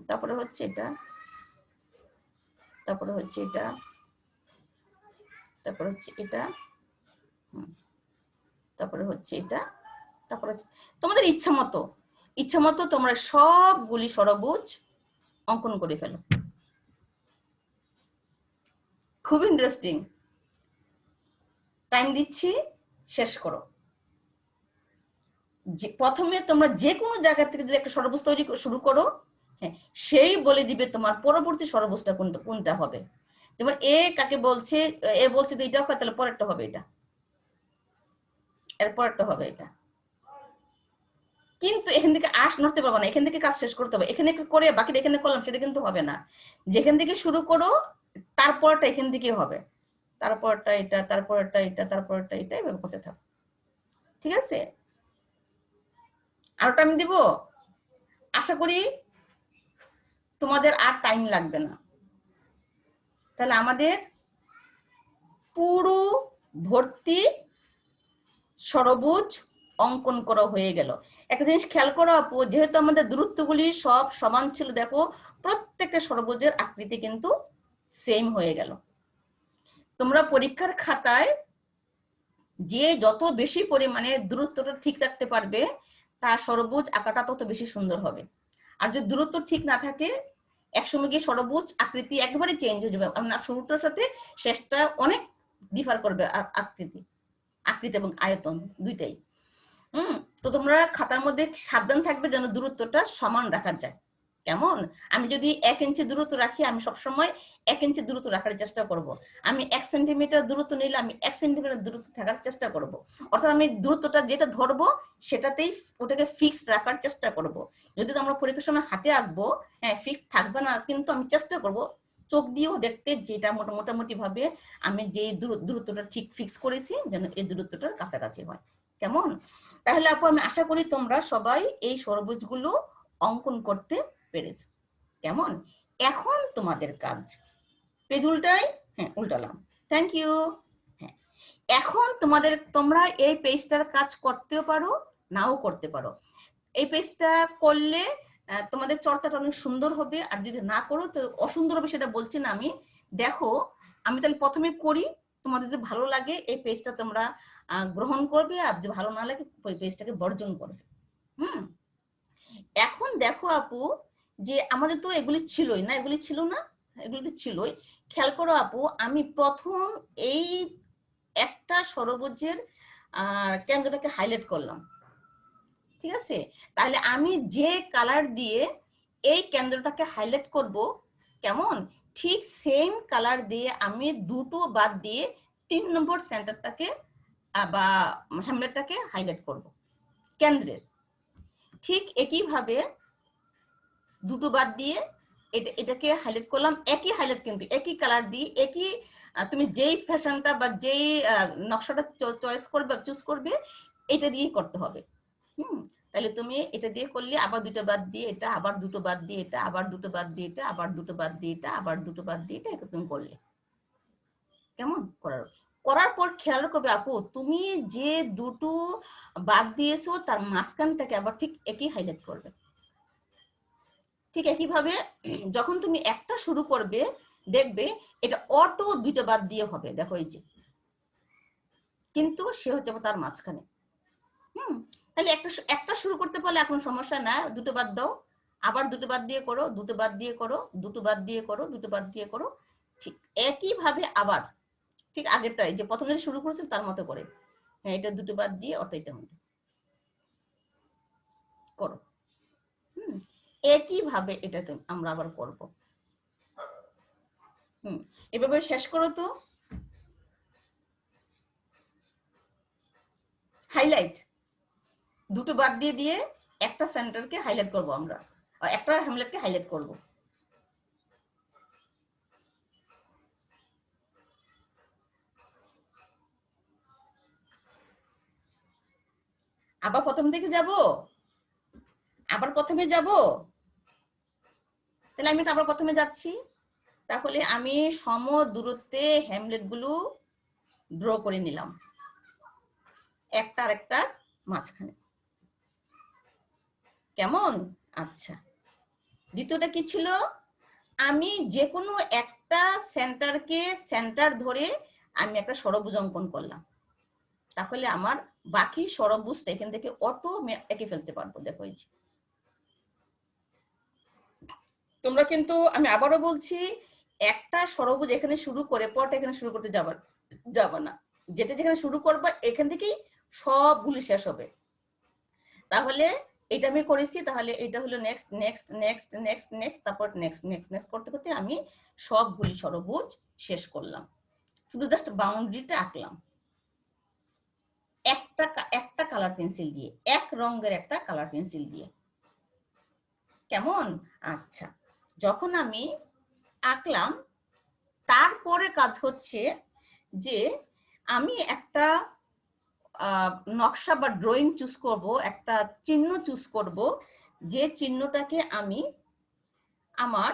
তারপরে হচ্ছে এটা, তারপরে হচ্ছে এটা, তারপরে হচ্ছে এটা, তারপরে হচ্ছে এটা, তারপরে হচ্ছে, তোমাদের ইচ্ছা মতো তোমরা সবগুলি ষড়ভুজ অঙ্কন করে ফেলো। খুব ইন্টারেস্টিং। টাইম দিচ্ছি, শেষ করো। প্রথমে তোমরা যে কোনো জায়গা থেকে যদি একটা ষড়ভুজ তৈরি শুরু করো, হ্যাঁ, সেই বলে দিবে তোমার পরবর্তী ষড়ভুজটা কোনটা হবে। যেমন এ কাকে বলছে, এ বলছে তো এটা হয়, তাহলে পরেরটা হবে এটা, এরপরটা হবে এটা। কিন্তু এখান থেকে নড়তে পারবো না, এখান থেকে কাজ শেষ করতে হবে। এখানে করে বাকিটা এখানে করলাম, সেটা কিন্তু হবে না। যেখান থেকে শুরু করো তারপরটা এখান থেকে হবে, তারপরটা এটা, তারপরটা এটা, তারপরটা এটা, এভাবে করতে থাকো। ঠিক আছে? আরো টাইম দিব, আশা করি তোমাদের আর টাইম লাগবে না। তাহলে আমাদের পুরো ভর্তি ষড়ভুজ অঙ্কন করা হয়ে গেল। একটা জিনিস খেয়াল করো আপু, যেহেতু আমাদের দূরত্বগুলি সব সমান ছিল, দেখো প্রত্যেকটা ষড়ভুজের আকৃতি কিন্তু সেম হয়ে গেল। তোমরা পরীক্ষার খাতায় যে যত বেশি পরিমাণে দূরত্বটা ঠিক রাখতে পারবে, তার ষড়ভুজ আঁকাটা তত বেশি সুন্দর হবে। আর যদি দূরত্ব ঠিক না থাকে, একসময় গিয়ে ষড়ভুজ আকৃতি একেবারে চেঞ্জ হয়ে যাবে, শুরুটার সাথে শেষটা অনেক ডিফার করবে, আকৃতি এবং আয়তন দুইটাই। তো তোমরা খাতার মধ্যে সাবধান থাকবে যেন দূরত্বটা সমান রাখা যায়। কেমন? আমি যদি 1 ইঞ্চি দূরত্ব রাখি, আমি সবসময় 1 ইঞ্চি দূরত্ব রাখার চেষ্টা করব। আমি 1 সেন্টিমিটার দূরত্ব নিলে আমি 1 সেন্টিমিটার দূরত্ব থাকার চেষ্টা করব। অর্থাৎ আমি দূরত্বটা যেটা ধরবো সেটাতেই ওটাকে ফিক্সড রাখার চেষ্টা করব। যদি তো আমরা পরীক্ষার সময় হাতে আঁকবো, হ্যাঁ ফিক্স থাকবে না, কিন্তু আমি চেষ্টা করব চোখ দিয়েও দেখতে যেটা মোটামুটি ভাবে আমি যে দূরত্বটা ঠিক ফিক্স করেছি যেন এই দূরত্বটার কাছাকাছি হয়। কেমন? তাহলে আপু আমি আশা করি তোমরা সবাই এই ষড়ভুজগুলো অঙ্কন করতে পেরেছো। কেমন? এখন তোমাদের কাজ, পেজ উল্টাই, হ্যাঁ উল্টালাম, থ্যাংক ইউ। হ্যাঁ, এখন তোমরা এই পেজটার কাজ করতেও পারো, নাও করতে পারো। এই পেজটা করলে তোমাদের চর্চাটা অনেক সুন্দর হবে, আর যদি না করো তো অসুন্দর হবে সেটা বলছি না আমি। দেখো আমি তাহলে প্রথমে করি, তোমাদের যদি ভালো লাগে এই পেজটা তোমরা গ্রহণ করবে, আর যদি ভালো না লাগে ওই পেজটাকে বর্জন করবে। এখন দেখো আপু যে আমাদের তো এগুলি ছিলই না, এগুলি ছিল না, এগুলি তো ছিলই। খেয়াল করো আপু, আমি প্রথম এই একটা ষড়ভুজের কেন্দ্রটাকে হাইলাইট করলাম, ঠিক আছে? তাহলে আমি যে কালার দিয়ে এই কেন্দ্রটাকে হাইলাইট করব, কেমন, ঠিক সেম কালার দিয়ে আমি দুটো বাদ দিয়ে 3 নম্বর সেন্টারটাকে বা হ্যামলেটটাকে হাইলাইট করব কেন্দ্রের। ঠিক একইভাবে দুটো বাদ দিয়ে এটাকে হাইলাইট করলাম, একই হাইলাইট কিন্তু একই কালার দিয়ে, একই তুমি যেই ফ্যাশনটা বা যেই নকশাটা চয়েস করবে চুজ করবে এটা দিয়েই করতে হবে। তাহলে তুমি এটা দিয়ে করলে আবার দুটো বাদ দিয়ে এটা, আবার দুটো বাদ দিয়ে এটা, আবার দুটো বাদ দিয়ে এটা, আবার দুটো বাদ দিয়ে এটা, আবার দুটো বাদ দিয়ে এটা, এটা তুমি করলে। কেমন? করার পর খেয়াল করবে আপু তুমি যে দুটো বাদ দিয়েছো তার মাঝখানটাকে আবার ঠিক একই হাইলাইট করবে। ঠিক একইভাবে যখন তুমি একটা শুরু করবে দেখবে এটা অটো দুটো বাদ দিয়ে হবে, দেখো এই যে, কিন্তু সে হচ্ছে তার মাঝখানে। তাহলে একটা শুরু করতে পারলে এখন সমস্যা না, দুটো বাদ দাও, আবার দুটো বাদ দিয়ে করো, দুটো বাদ দিয়ে করো, দুটো বাদ দিয়ে করো, দুটো বাদ দিয়ে করো, ঠিক একইভাবে আবার ঠিক আগেরটাই যে প্রথমে শুরু করেছিল তার মতো করে, হ্যাঁ এটা দুটো বাদ দিয়ে অর্থাৎ এটা মধ্যে করো। একইভাবে এটা আমরা আবার করব। এভাবে শেষ করো তো। হাইলাইট দুটো বাদ দিয়ে দিয়ে একটা সেন্টারকে হাইলাইট করব, আমরা একটা হ্যামলেটকে হাইলাইট করব। আবার প্রথম দিকে যাব, আবার প্রথমে যাব, তাহলে আমি আবার প্রথমে যাচ্ছি। তাহলে আমি সম দূরত্বে হ্যামলেট গুলো ড্র করে নিলাম একটা আর একটা মাঝখানে। কেমন? আচ্ছা, দ্বিতীয়টা কি ছিল, আমি যে কোনো একটা সেন্টারকে সেন্টার ধরে আমি একটা ষড়ভুজ অঙ্কন করলাম, তাহলে আমার বাকি ষড়ভুজটা এখান থেকে অটো এঁকে ফেলতে পারবো। দেখো এই যে, তোমরা কিন্তু আমি আবারও বলছি একটা ষড়ভুজ এখানে শুরু করে পরটা এখানে শুরু করতে যাবা না, যেটা যেখানে শুরু করবা এখান থেকেই সবগুলি শেষ হবে। তাহলে এটা আমি করেছি, তাহলে এটা হলো next next next next next, তারপর নেক্সট নেক্সট নেক্সট করতে করতে আমি সবগুলি ষড়ভুজ শেষ করলাম, শুধু জাস্ট বাউন্ডারিটা আঁকলাম একটা কালার পেন্সিল দিয়ে, এক রঙের একটা কালার পেন্সিল দিয়ে। কেমন? আচ্ছা, যখন আমি আঁকলাম তারপরে কাজ হচ্ছে যে আমি একটা নকশা বা ড্রয়িং চুজ করব, একটা চিহ্ন চুজ করব, যে চিহ্নটাকে আমি আমার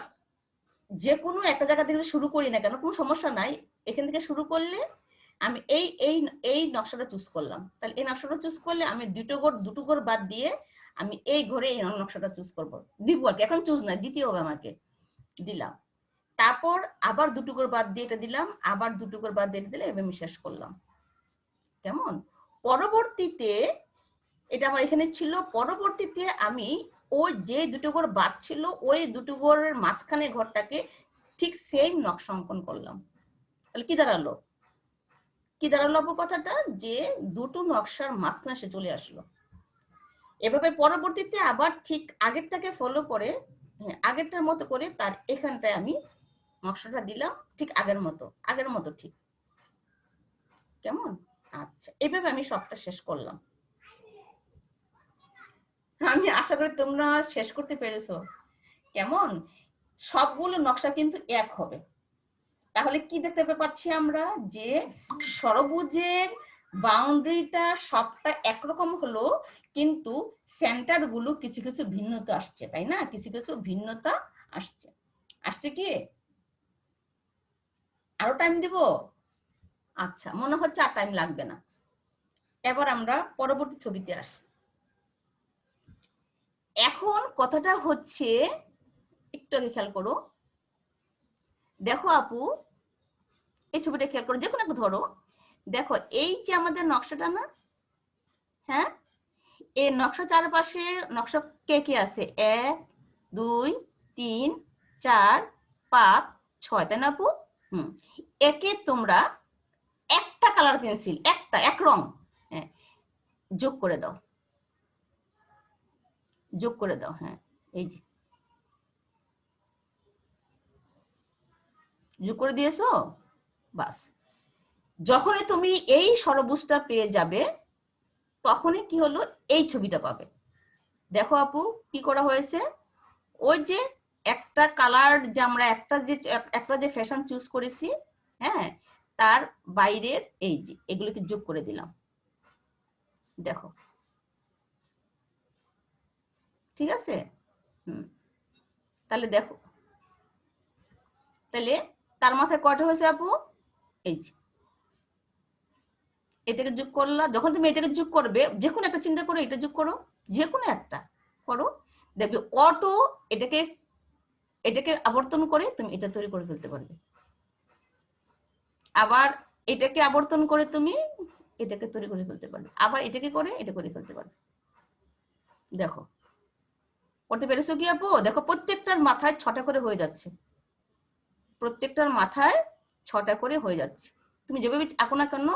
যে কোনো একটা জায়গা থেকে শুরু করি না কেন কোনো সমস্যা নাই, এখান থেকে শুরু করলে আমি এই এই এই নকশাটা চুজ করলাম, তাহলে এই নকশাটা চুজ করলে আমি দুটো ঘর বাদ দিয়ে আমি এই ঘরে এই নকশাটা চুজ করব, দিব আর কি, এখন চুজ না দিতে হবে আমাকে, দিলাম, তারপর আবার দুটো ঘর বাদ দিয়ে এটা দিলাম, আবার দুটো ঘর বাদ দিয়ে দিলে এভাবে আমি শেষ করলাম। কেমন? পরবর্তীতে এটা আমার এখানে ছিল, পরবর্তীতে আমি ওই যে দুটো ঘর বাদ ছিল ওই দুটো ঘরের মাঝখানে ঘরটাকে ঠিক সেম নকশা অঙ্কন করলাম। তাহলে কি দাঁড়ালো, কি দাঁড়ালো আপু কথাটা, যে দুটো নকশার মাঝখানে সে চলে আসলো। এভাবে পরবর্তীতে আবার ঠিক আগেরটাকে ফলো করে হ্যাঁ, আগেরটার মতো করে তার এখানটায় আমি নকশাটা দিলাম, ঠিক আগের মতো ঠিক। কেমন? আচ্ছা, এভাবে আমি সবটা শেষ করলাম। আমি আশা করি তোমরা শেষ করতে পেরেছো। কেমন? সবগুলো নকশা কিন্তু এক হবে। তাহলে কি দেখতে পাচ্ছি আমরা, যে ষড়ভুজের বাউন্ডারিটা সবটা একরকম হলো, কিন্তু সেন্টার গুলো কিছু কিছু ভিন্নতা আসছে, তাই না? কিছু কিছু ভিন্নতা আসছে। আসছে কি? আরো টাইম দিব? আচ্ছা, মনে হচ্ছে আর টাইম লাগবে না। এবার আমরা পরবর্তী ছবিতে আসি। এখন কথাটা হচ্ছে, একটু আগে খেয়াল করো, দেখো আপু, এই ছবিটা খেয়াল করো, যে কোনো একটা ধরো। দেখো এই যে আমাদের নকশাটা না, হ্যাঁ, এই নকশা চারপাশে নকশা কে কে আছে? 1 2 3 4 5 6, তাই না আপু? একে তোমরা একটা কালার পেন্সিল, এক রং, হ্যাঁ, যোগ করে দাও, যোগ করে দাও। হ্যাঁ, এই যে যোগ করে দিয়েছো। বাস, যখনই তুমি এই ষড়ভুজটা পেয়ে যাবে, তখনই কি হলো, এই ছবিটা পাবে। দেখো আপু কি করা হয়েছে, ওই যে একটা কালার, যে আমরা একটা যে ফ্যাশন চুজ করেছি, হ্যাঁ, তার বাইরের এই যে এগুলোকে যোগ করে দিলাম। দেখো, ঠিক আছে? তাহলে দেখো, তাহলে তার মাথায় কয়টা হয়েছে আপু? এই যে এটাকে যোগ করলা, যখন তুমি এটাকে যোগ করবে, যে কোনো একটা চিন্তা করো, এটা যোগ করো, যে কোনো একটা করো, দেখবে অটো এটাকে এটাকে আবর্তন করে তুমি এটা তৈরি করে ফেলতে পারবে। আবার এটাকে আবর্তন করে তুমি এটাকে তৈরি করে ফেলতে পারবে, আবার এটাকে করে এটা করে ফেলতে পারবে। দেখো, করতে পেরেছো কি আপু? দেখো প্রত্যেকটার মাথায় 6টা করে হয়ে যাচ্ছে, প্রত্যেকটার মাথায় 6টা করে হয়ে যাচ্ছে। তুমি যেভাবে আঁকো না কেন,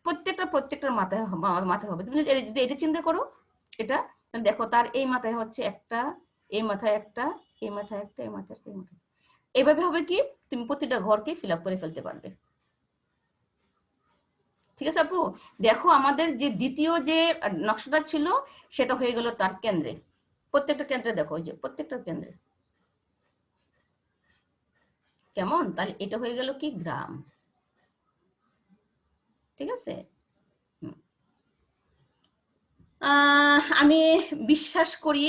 প্রত্যেকটার মাথায় মাথায় হবে। তুমি যদি এটা চিন্তা করো, এটা দেখো, তার এই মাথায় হচ্ছে একটা, এই মাথায় একটা, এই মাথায় একটা, এই মাথায় একটা, এই মাথায়, এভাবে হবে কি, তুমি প্রত্যেকটা ঘরকে ফিল আপ করে ফেলতে পারবে। ঠিক আছে আপু? দেখো আমাদের যে দ্বিতীয় যে নকশাটা ছিল, সেটা হয়ে গেল তার কেন্দ্রে, প্রত্যেকটা কেন্দ্রে দেখো, ওই যে প্রত্যেকটা কেন্দ্রে। কেমন? তাহলে এটা হয়ে গেল কি, গ্রাম। ঠিক আছে? আমি বিশ্বাস করি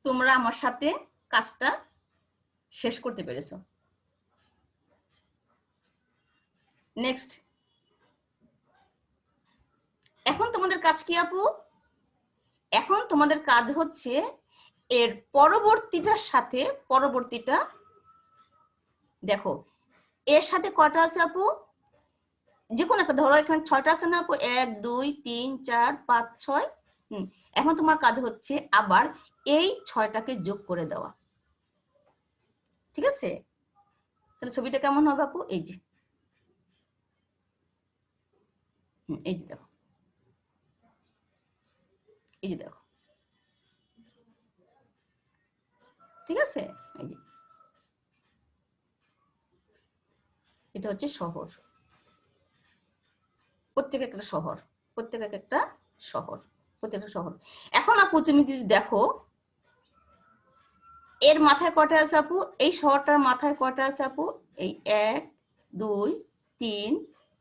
তোমরা আমার সাথে কাজটা শেষ করতে পেরেছো। নেক্সট, এখন তোমাদের কাজ কি আপু? এখন তোমাদের কাজ হচ্ছে এর পরবর্তীটা দেখো, এর সাথে কয়টা আছে আপু? যে কোনো একটা ধরো, এখানে 6টা আছে না আপু? 1 2 3 4 5 6। এখন তোমার কাজ হচ্ছে আবার এই 6টাকে যোগ করে দেওয়া। ঠিক আছে? তাহলে ছবিটা কেমন হবে আপু? এই যে এই যে দেখো, এই যে দেখো, ঠিক আছে? এই যে এটা হচ্ছে শহর, প্রত্যেক একটা শহর, প্রত্যেক একটা শহর, প্রত্যেকটা শহর। এখন আপু তুমি যদি দেখো, এর মাথায় কয়টা আছে আপু? এই শহরটার মাথায় কয়টা আছে আপু? এই 1 2 3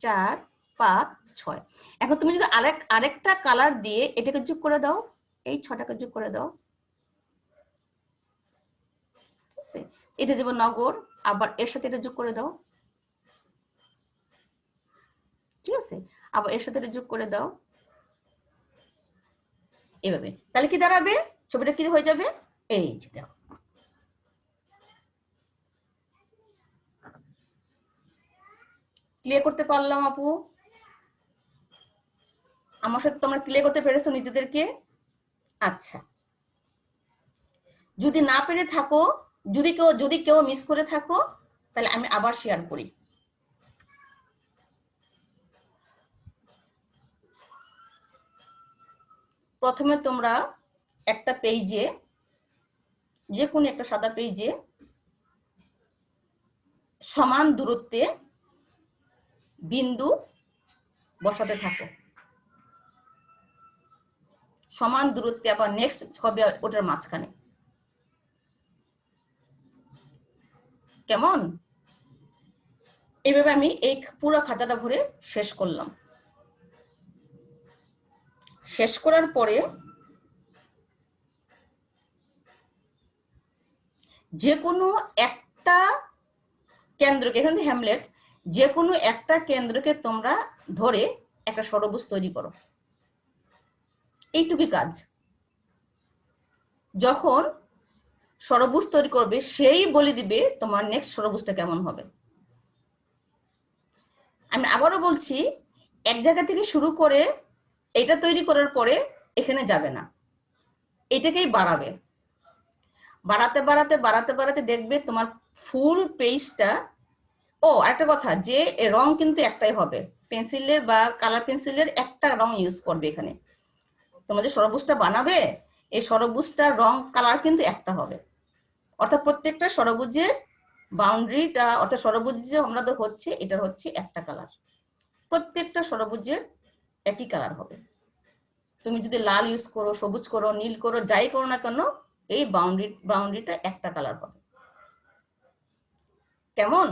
4 5 6। এখন তুমি যদি আরেকটা কালার দিয়ে এটাকে যোগ করে দাও, এই 6টাকে যোগ করে দাও, ঠিক আছে? এটা যেমন নগর, আবার এর সাথে এটা যোগ করে দাও, ঠিক আছে? আবার এর সাথে এটা যোগ করে দাও, এভাবে। তাহলে কি দাঁড়াবে? ছবিটা কি হয়ে যাবে? এই যে দেখো, ক্লিয়ার করতে পারলাম আপু? আমার সাথে তোমরা ক্লিয়ার করতে পেরেছো নিজেদেরকে? আচ্ছা, যদি না পেরে থাকো, যদি কেউ মিস করে থাকো, তাহলে আমি আবার শেয়ার করি। প্রথমে তোমরা একটা পেজে যে কোনো একটা সাদা পেজে সমান দূরত্বে বিন্দু বসাতে থাকো। সমান দূরত্বে আবার নেক্সট হবে ওটার মাঝখানে। কেমন? এইভাবে আমি এই পুরো খাতাটা ভরে শেষ করলাম। শেষ করার পরে যে কোনো একটা কেন্দ্রকে, এখানে হ্যামলেট, যে কোনো একটা কেন্দ্রকে তোমরা ধরে একটা ষড়ভুজ তৈরি করো। এইটুকুই কাজ। যখন ষড়ভুজ তৈরি করবে সেই বলে দিবে তোমার নেক্সট ষড়ভুজটা কেমন হবে। আমি আবারও বলছি, এক জায়গা থেকে শুরু করে এটা তৈরি করার পরে এখানে যাবে না, এটাকেই বাড়াবে। বাড়াতে বাড়াতে বাড়াতে বাড়াতে দেখবে তোমার ফুল পেজটা। ও একটা কথা, যে রং কিন্তু একটাই হবে, পেন্সিলের বা কালার পেন্সিলের একটা রং ইউজ করবে এখানে। তোমরা যে ষড়ভুজটা বানাবে, এই ষড়ভুজটার রং কালার কিন্তু একটা হবে। অর্থাৎ প্রত্যেকটা ষড়ভুজের বাউন্ডারিটা, অর্থাৎ ষড়ভুজ যে আমাদের হচ্ছে, এটার হচ্ছে একটা কালার। প্রত্যেকটা ষড়ভুজের একই কালার হবে। তুমি যদি লাল ইউজ করো, সবুজ করো, নীল করো, যাই করো না কেন, এই বাউন্ডারিটা একটা কালার হবে। কেমন?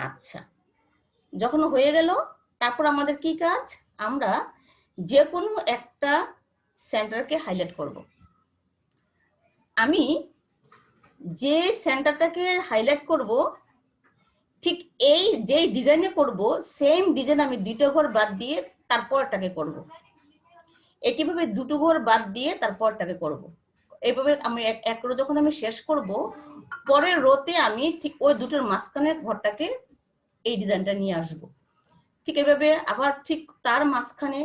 আচ্ছা, যখন হয়ে গেল, তারপর আমাদের কি কাজ? আমরা যে কোনো একটা সেন্টারকে হাইলাইট করব। আমি যে সেন্টারটাকে হাইলাইট করব, ঠিক এই যে ডিজাইনে করব, সেম ডিজাইন আমি দুটো ঘর বাদ দিয়ে তারপরটাকে করব। একইভাবে দুটো ঘর বাদ দিয়ে তারপরটাকে করব। এইভাবে আমি এক রো যখন আমি শেষ করব, পরের রোতে আমি ঠিক ওই দুটোর মাঝখানের ঘরটাকে এই ডিজাইনটা নিয়ে আসব। ঠিক এভাবে আবার ঠিক তার মাঝখানে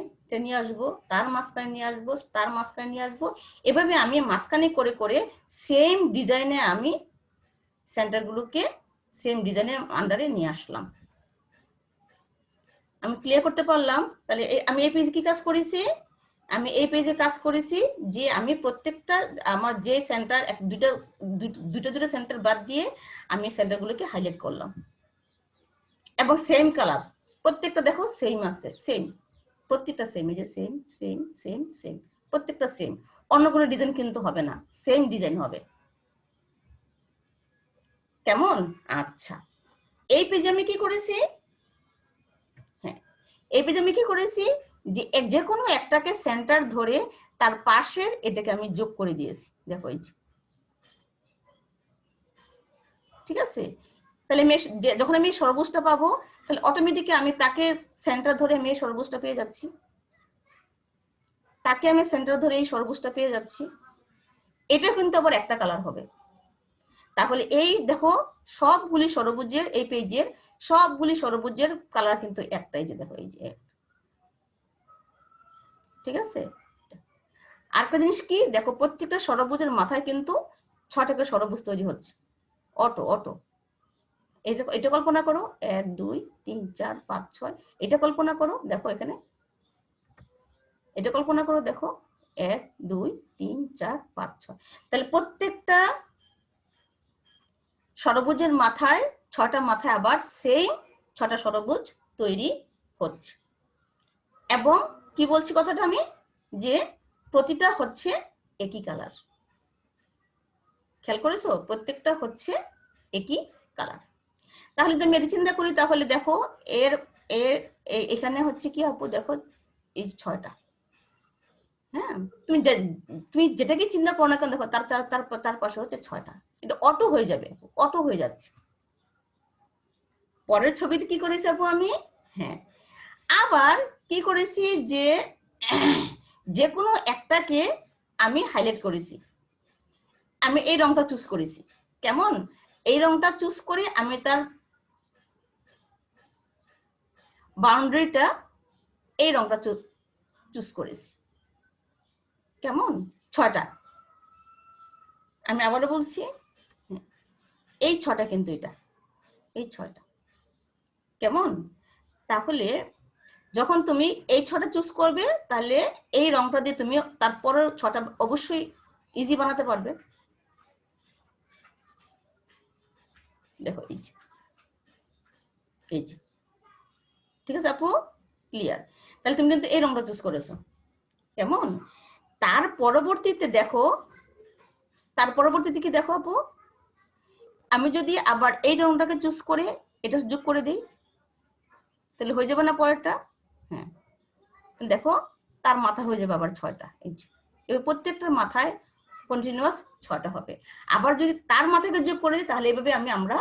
নিয়ে আসবো, তার মাঝখানে নিয়ে আসবো, তার মাঝখানে নিয়ে আসবো। এভাবে আমি মাঝখানে করে করে সেম ডিজাইনে আমি সেন্টারগুলোকে সেম ডিজাইনের আন্ডারে নিয়ে আসলাম। আমি ক্লিয়ার করতে পারলাম? তাহলে আমি এই পেজে কি কাজ করেছি? আমি এই পেজে কাজ করেছি যে আমি প্রত্যেকটা আমার যে সেন্টার দুটো সেন্টার বাদ দিয়ে আমি সেন্টারগুলোকে হাইলাইট করলাম, এবং সেম কালার। প্রত্যেকটা দেখো সেম আছে, সেম, প্রত্যেকটা সেম, এই যে সেম সেম সেম সেম, প্রত্যেকটা সেম। অন্য কোনো ডিজাইন কিন্তু হবে না, সেম ডিজাইন হবে। কেমন? আচ্ছা, এই পেজে আমি কি করেছি? হ্যাঁ, এই পেজে আমি কি করেছি যে কোনো একটাকে সেন্টার ধরে তার পাশের এটাকে আমি যোগ করে দিয়েছি। দেখো এই যে, ঠিক আছে? তাহলে যখন আমি ষড়ভুজটা পাবো, তাহলে অটোমেটিকলি আমি তাকে সেন্টার ধরে আমি ষড়ভুজটা পেয়ে যাচ্ছি। তাকে আমি সেন্টার ধরে এই ষড়ভুজটা পেয়ে যাচ্ছি। এটা কিন্তু আবার একটা কালার হবে। তাহলে এই দেখো, সবগুলি ষড়ভুজের, এই পেজের সবগুলি ষড়ভুজের কালার কিন্তু একটাই, যে দেখো এই যে, ঠিক আছে? আরেকটা জিনিস কি দেখো, প্রত্যেকটা ষড়ভুজের মাথায় কিন্তু 6টা করে ষড়ভুজ তৈরি হচ্ছে, অটো অটো। এটা কল্পনা করো, 1 2 3 4 5 6, এটা কল্পনা করো, দেখো এখানে, এটা কল্পনা করো, দেখো 1 2 3 4 5 6। তাহলে প্রত্যেকটা ষড়ভুজের মাথায় 6টা মাথায় আবার সেম 6টা ষড়ভুজ তৈরি হচ্ছে। এবং কি বলছি কথাটা আমি, যে প্রতিটা হচ্ছে একই কালার। খেয়াল করেছো? প্রত্যেকটা হচ্ছে একই কালার। তাহলে যদি আমি চিন্তা করি, তাহলে দেখো এর এর এখানে হচ্ছে কি আপু, দেখো এই 6টা। হ্যাঁ, তুমি যেটাকে চিন্তা করো না কেন, দেখো তার পাশে হচ্ছে 6টা। এটা অটো হয়ে যাবে, অটো হয়ে যাচ্ছে। পরের ছবিতে কি করেছি আপু আমি? হ্যাঁ, আবার কি করেছি, যে কোনো একটাকে আমি হাইলাইট করেছি। আমি এই রংটা চুজ করেছি। কেমন? এই রংটা চুজ করে আমি তার বাউন্ডারিটা এই রংটা চুজ করেছি। কেমন? 6টা। আমি আবারও বলছি, এই 6টা কিন্তু এটা, এই 6টা। কেমন? তাহলে যখন তুমি এই 6টা চুজ করবে, তাহলে এই রংটা দিয়ে তুমি তারপরের 6টা অবশ্যই ইজি বানাতে পারবে। দেখো এই যে, ঠিক আছে আপু, ক্লিয়ার? তাহলে তুমি কিন্তু এই রংটা চুজ করেছো, কেমন? তার পরবর্তীতে দেখো, কি দেখো আপু, আমি যদি আবার এই রংটাকে চুজ করে এটা যোগ করে দিই, তাহলে হয়ে যাবে না পরেরটা? হ্যাঁ, দেখো তার মাথা হয়ে যাবে আবার 6টা। এই যে, এবার প্রত্যেকটার মাথায় কন্টিনিউয়াস 6টা হবে। আবার যদি তার মাথাকে যোগ করে দিই, তাহলে এভাবে আমরা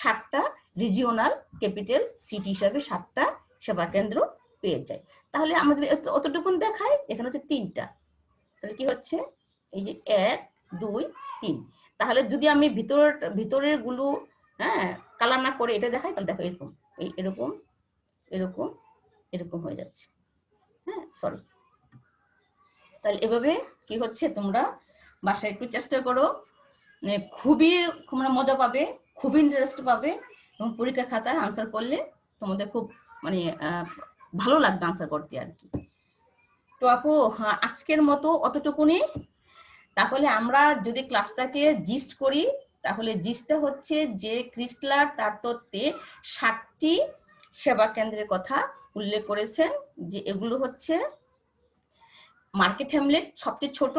7টা রিজিওনাল ক্যাপিটাল সিটি হিসাবে 7টা সেবা কেন্দ্র পেয়ে যাই। তাহলে আমরা যদি অতটুকুন দেখাই, এখানে হচ্ছে 3টা, তাহলে কি হচ্ছে, এই যে 1 2 3। তাহলে যদি আমি ভিতরের গুলো হ্যাঁ কালার না করে এটা দেখাই, তাহলে দেখো এরকম, এরকম এরকম এরকম হয়ে যাচ্ছে। হ্যাঁ, সরি। তাহলে এভাবে কি হচ্ছে, তোমরা বাসায় একটু চেষ্টা করো, খুবই তোমরা মজা পাবে, খুবই ইন্টারেস্ট পাবে, এবং পরীক্ষা খাতায় আনসার করলে তোমাদের খুব মানে ভালো লাগবে আনসার করতে আর কি। তো আপু আজকের মতো অতটুকুনি। তাহলে আমরা যদি ক্লাসটাকে জিস্ট করি, তাহলে জিস্টটা হচ্ছে যে ক্রিস্টলার তার তত্ত্বে 7টি সেবা কেন্দ্রের কথা উল্লেখ করেছেন, যে এগুলো হচ্ছে মার্কেট হ্যামলেট সবচেয়ে ছোট,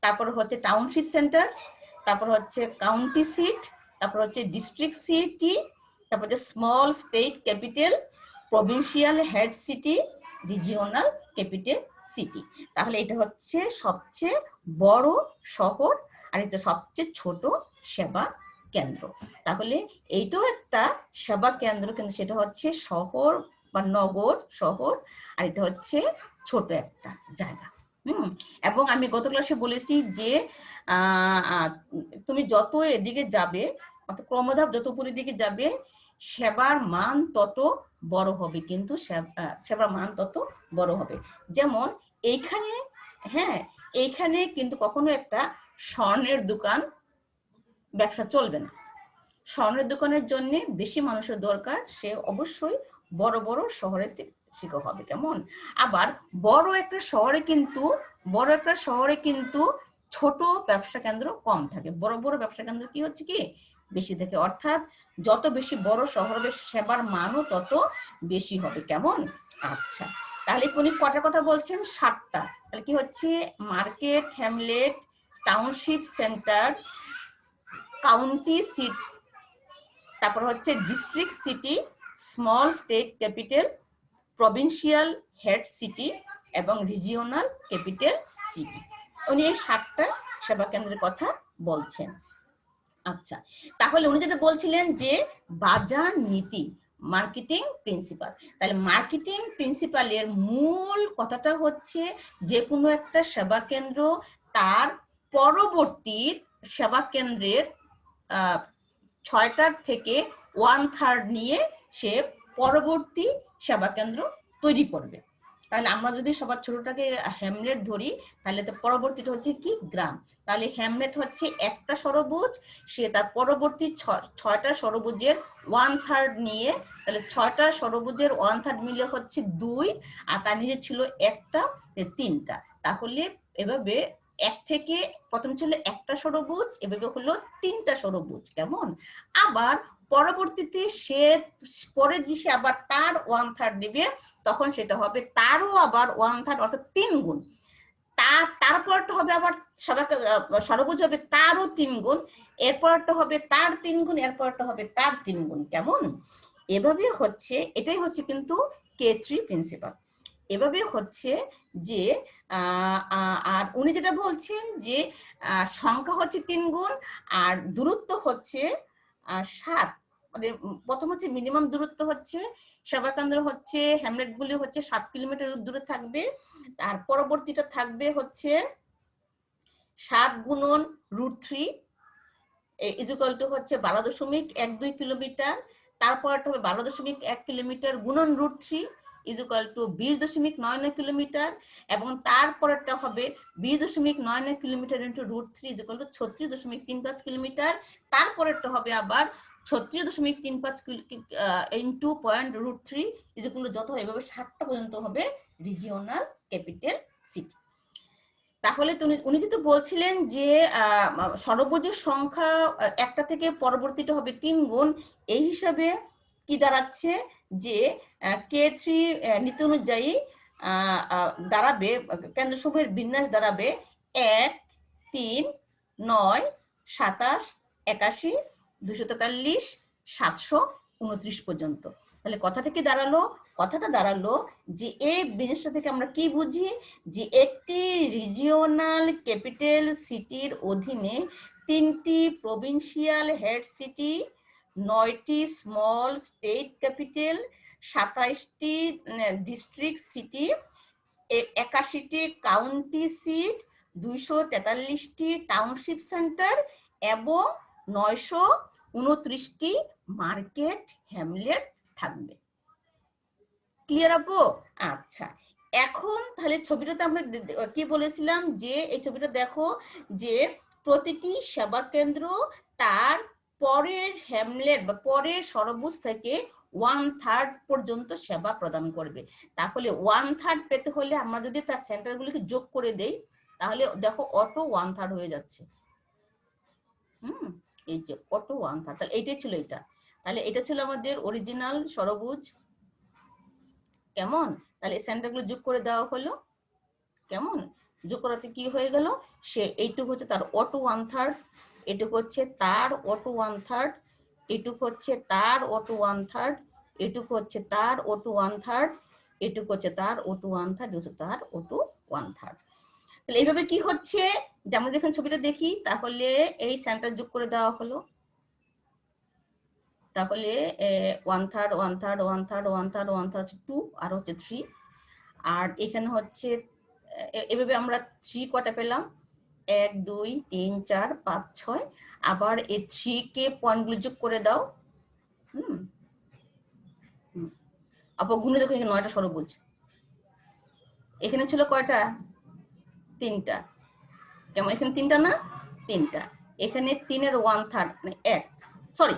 তারপর হচ্ছে টাউনশিপ সেন্টার, তারপর হচ্ছে কাউন্টি সিট, তারপর হচ্ছে ডিস্ট্রিক্ট সিটি, তারপর হচ্ছে small state capital, provincial head city, regional capital city. তাহলে এটা হচ্ছে সবচেয়ে বড় শহর, আর এটা সবচেয়ে ছোট সেবা কেন্দ্র। তাহলে এইটাও একটা সেবা কেন্দ্র, কিন্তু সেটা হচ্ছে শহর বা নগর শহর, আর এটা হচ্ছে ছোট একটা জায়গা। এবং আমি গত ক্লাসে বলেছি যে তুমি যত এদিকে যাবে, অর্থাৎ ক্রমধাপ যত উপরের দিকে যাবে, সেবার মান তত বড় হবে, কিন্তু সেবার মান তত বড় হবে। যেমন এইখানে, হ্যাঁ এইখানে কিন্তু কখনো একটা স্বর্ণের দোকান ব্যবসা চলবে না। স্বর্ণের দোকানের জন্য বেশি মানুষের দরকার, সে অবশ্যই বড় বড় শহরে শিক্ষক হবে, কেমন? আবার বড় একটা শহরে কিন্তু ছোট ব্যবসা কেন্দ্র কম থাকে, বড় বড় ব্যবসা কেন্দ্র কি হচ্ছে কি বেশি থাকে। অর্থাৎ যত বেশি বড় শহর হবে, সেবার মানও তত বেশি হবে, কেমন? আচ্ছা, তাহলে উনি কটা কথা বলছেন? 7টা। তাহলে কি হচ্ছে, market hamlet, township centre, county seat, তারপর হচ্ছে district city, small state capital, provincial head city এবং রিজিওনাল ক্যাপিটাল সিটি। উনি এই 7টা সেবা কেন্দ্রের কথা বলছেন। আচ্ছা, তাহলে উনি যেটা বলছিলেন যে বাজার নীতি, মার্কেটিং প্রিন্সিপাল। তাহলে মার্কেটিং প্রিন্সিপালের মূল কথাটা হচ্ছে, যে কোনো একটা সেবা কেন্দ্র তার পরবর্তী সেবা কেন্দ্রের 6টার থেকে 1/3 নিয়ে সে পরবর্তী সেবা কেন্দ্র তৈরি করবে। তাহলে আমরা যদি সবার ছোটটাকে হ্যামলেট ধরি, তাহলে তো পরবর্তীটা হচ্ছে কি গ্রাম। তাহলে হ্যামলেট হচ্ছে একটা ষড়ভুজ, সে তার পরবর্তী 6টা ষড়ভুজের 1/3 নিয়ে, তাহলে 6টা ষড়ভুজের 1/3 মিলে হচ্ছে 2, আর তার নিজে ছিল একটা, 3টা। তাহলে এভাবে এক থেকে প্রথম ছিল একটা ষড়ভুজ, এভাবে হলো 3টা ষড়ভুজ, কেমন? আবার পরবর্তীতে সে পরে যে সে আবার তার 1/3 দিবে, তখন সেটা হবে তারও আবার 1/3, অর্থাৎ 3 গুণ। তারপরটা হবে আবার ষড়ভুজ হবে তারও 3 গুণ, এরপরটা হবে তার 3 গুণ, এরপরটা হবে তার 3 গুণ, কেমন? এভাবে হচ্ছে, এটাই হচ্ছে কিন্তু K3 প্রিন্সিপাল। এভাবে হচ্ছে যে আর উনি যেটা বলছেন যে সংখ্যা হচ্ছে 3 গুণ, আর দূরত্ব হচ্ছে 7। মানে প্রথম হচ্ছে মিনিমাম দূরত্ব হচ্ছে, সেবা কেন্দ্র হচ্ছে হ্যামলেট গুলি হচ্ছে 7 কিলোমিটার দূরে থাকবে, আর পরবর্তীটা থাকবে হচ্ছে 7 গুণন √3 ইকুয়াল টু হচ্ছে 12.12 কিলোমিটার। তারপরটা হবে 12.1 কিলোমিটার গুণন √3 ইকুয়াল টু 20.99 কিলোমিটার, এবং তারপরটা হবে 20.99 kilometre into √3 equal to 36.35 kilometre. তারপরেরটা হবে আবার 36.35 ইন্টু .√3 ইকুয়াল টু যত এভাবে 7টা পর্যন্ত হবে রিজিওনাল ক্যাপিটাল সিটি। তাহলে উনি যেহেতু বলছিলেন যে ষড়ভুজের সংখ্যা একটা থেকে পরবর্তীটা হবে 3 গুণ, এই হিসাবে কি দাঁড়াচ্ছে যে K3 নীতি অনুযায়ী দাঁড়াবে, কেন্দ্রসমূহের বিন্যাস দাঁড়াবে 1, 3, 9, 27, 81, 243, 729 পর্যন্ত। তাহলে কথাটা কি দাঁড়ালো? কথাটা দাঁড়ালো যে এই বিন্যাসটা থেকে আমরা কি বুঝি, যে একটি রিজিওনাল ক্যাপিটাল সিটির অধীনে 3টি প্রভিন্সিয়াল হেড সিটি, 9টি স্মল স্টেট ক্যাপিটাল, 27টি ডিস্ট্রিক্ট সিটি, 81টি কাউন্টি সিট, 243টি টাউনশিপ সেন্টার এবং 929টি মার্কেট হ্যামলেট থাকবে। ক্লিয়ার আপু? আচ্ছা, এখন তাহলে ছবিটাতে আমরা কি বলেছিলাম, যে এই ছবিটা দেখো যে প্রতিটি সেবা কেন্দ্র তার পরের হ্যামলেট বা পরের ষড়ভুজ থেকে 1/3 পর্যন্ত সেবা প্রদান করবে। তাহলে 1/3 পেতে হলে আমরা যদি তার সেন্টারগুলিকে যোগ করে দেই, তাহলে দেখো অটো 1/3 হয়ে যাচ্ছে। এই যে অটো 1/3, তাহলে এইটাই ছিল এটা। তাহলে এটা ছিল আমাদের অরিজিনাল ষড়ভুজ। কেমন? তাহলে সেন্টারগুলো যোগ করে দেওয়া হলো। কেমন? যোগ করাতে কি হয়ে গেল, সে এইটুকু হচ্ছে তার অটো 1/3, এটুকু হচ্ছে তার অটো 1/3, এটুকু হচ্ছে তার অটো 1/3, এটুকু হচ্ছে তার অটো 1/3, এটুকু হচ্ছে তার অটো 1/3, হচ্ছে তার অটো 1/3। তাহলে এইভাবে কি হচ্ছে যে আমরা যখন ছবিটা দেখি, তাহলে এই সেন্টার যোগ করে দেওয়া হলো। তাহলে 1/3, 1/3, 1/3, 1/3, 1/3 হচ্ছে 2, আর হচ্ছে 3। আর এখানে হচ্ছে এভাবে আমরা 3 কটা পেলাম, 1, 2, 3, 4, 5, 6। আবার এই 3 কে পয়েন্টগুলো যোগ করে দাও। আপু গুণে দেখো, এখানে 9টা ষড়ভুজ। এখানে ছিল কয়টা? 3টা। কেমন? এখানে 3টা না? 3টা। এখানে 3-এর 1/3 মানে 1, সরি,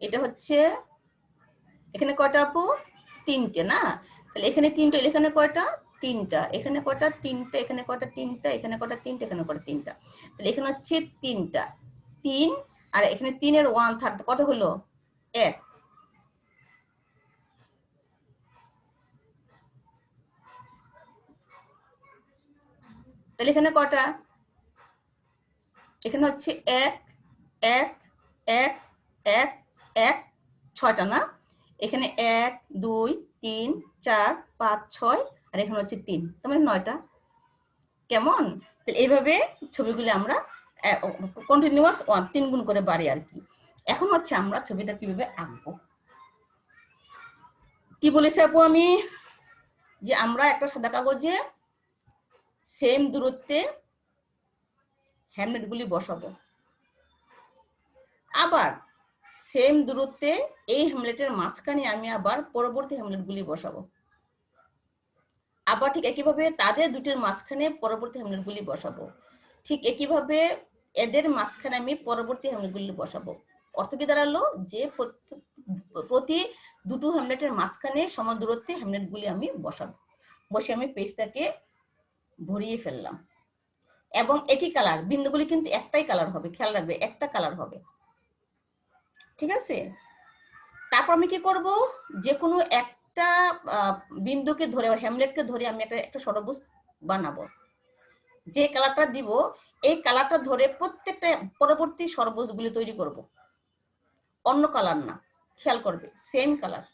এটা হচ্ছে এখানে কয়টা আপু? 3টে না? তাহলে এখানে 3টে, এখানে কয়টা? 3টা। এখানে কয়টা? 3টা। এখানে কয়টা? 3টা। এখানে কয়টা? 3টা। এখানে কয়টা? 3টা। তাহলে এখানে হচ্ছে 3টা, 3, আর এখানে 3-এর 1/3 কত হলো? 1। তাহলে এখানে কয়টা? এখানে হচ্ছে 1, 1, 1, 1, 1, 6টা না? এখানে 1, 2, 3, 4, 5, 6, আর এখানে হচ্ছে 3, তার মানে 9টা। কেমন? তাহলে এইভাবে ছবিগুলো আমরা কন্টিনিউয়াস 3 গুণ করে বাড়ি আর কি। এখন হচ্ছে আমরা ছবিটা কিভাবে আঁকবো। কি বলেছি আপু আমি, যে আমরা একটা সাদা কাগজে সেম দূরত্বে হ্যামলেটগুলি বসাবো, আবার সেম দূরত্বে এই হ্যামলেটের মাঝখানে আমি আবার পরবর্তী হ্যামলেটগুলি বসাবো, আবার ঠিক একইভাবে তাদের দুটির মাঝখানে পরবর্তী হ্যামলেটগুলি বসাবো, ঠিক একইভাবে এদের মাঝখানে আমি পরবর্তী হ্যামলেটগুলি বসাবো। অর্থ কি দাঁড়ালো, যে প্রতি দুটো হ্যামলেটের মাঝখানে সমান দূরত্বে হ্যামলেটগুলি আমি বসাবো। বসে আমি পেজটাকে ভরিয়ে ফেললাম, এবং একই কালার, বিন্দুগুলি কিন্তু একটাই কালার হবে, খেয়াল রাখবে একটা কালার হবে, ঠিক আছে? তারপর আমি কি করব, যে কোনো একটা বিন্দুকে ধরে হ্যামলেটকে ধরে আমি একটা ষড়ভুজ বানাবো। যে কালারটা দিব এই কালারটা ধরে প্রত্যেকটা পরবর্তী ষড়ভুজগুলি তৈরি করব, অন্য কালার না, খেয়াল করবে সেম কালার।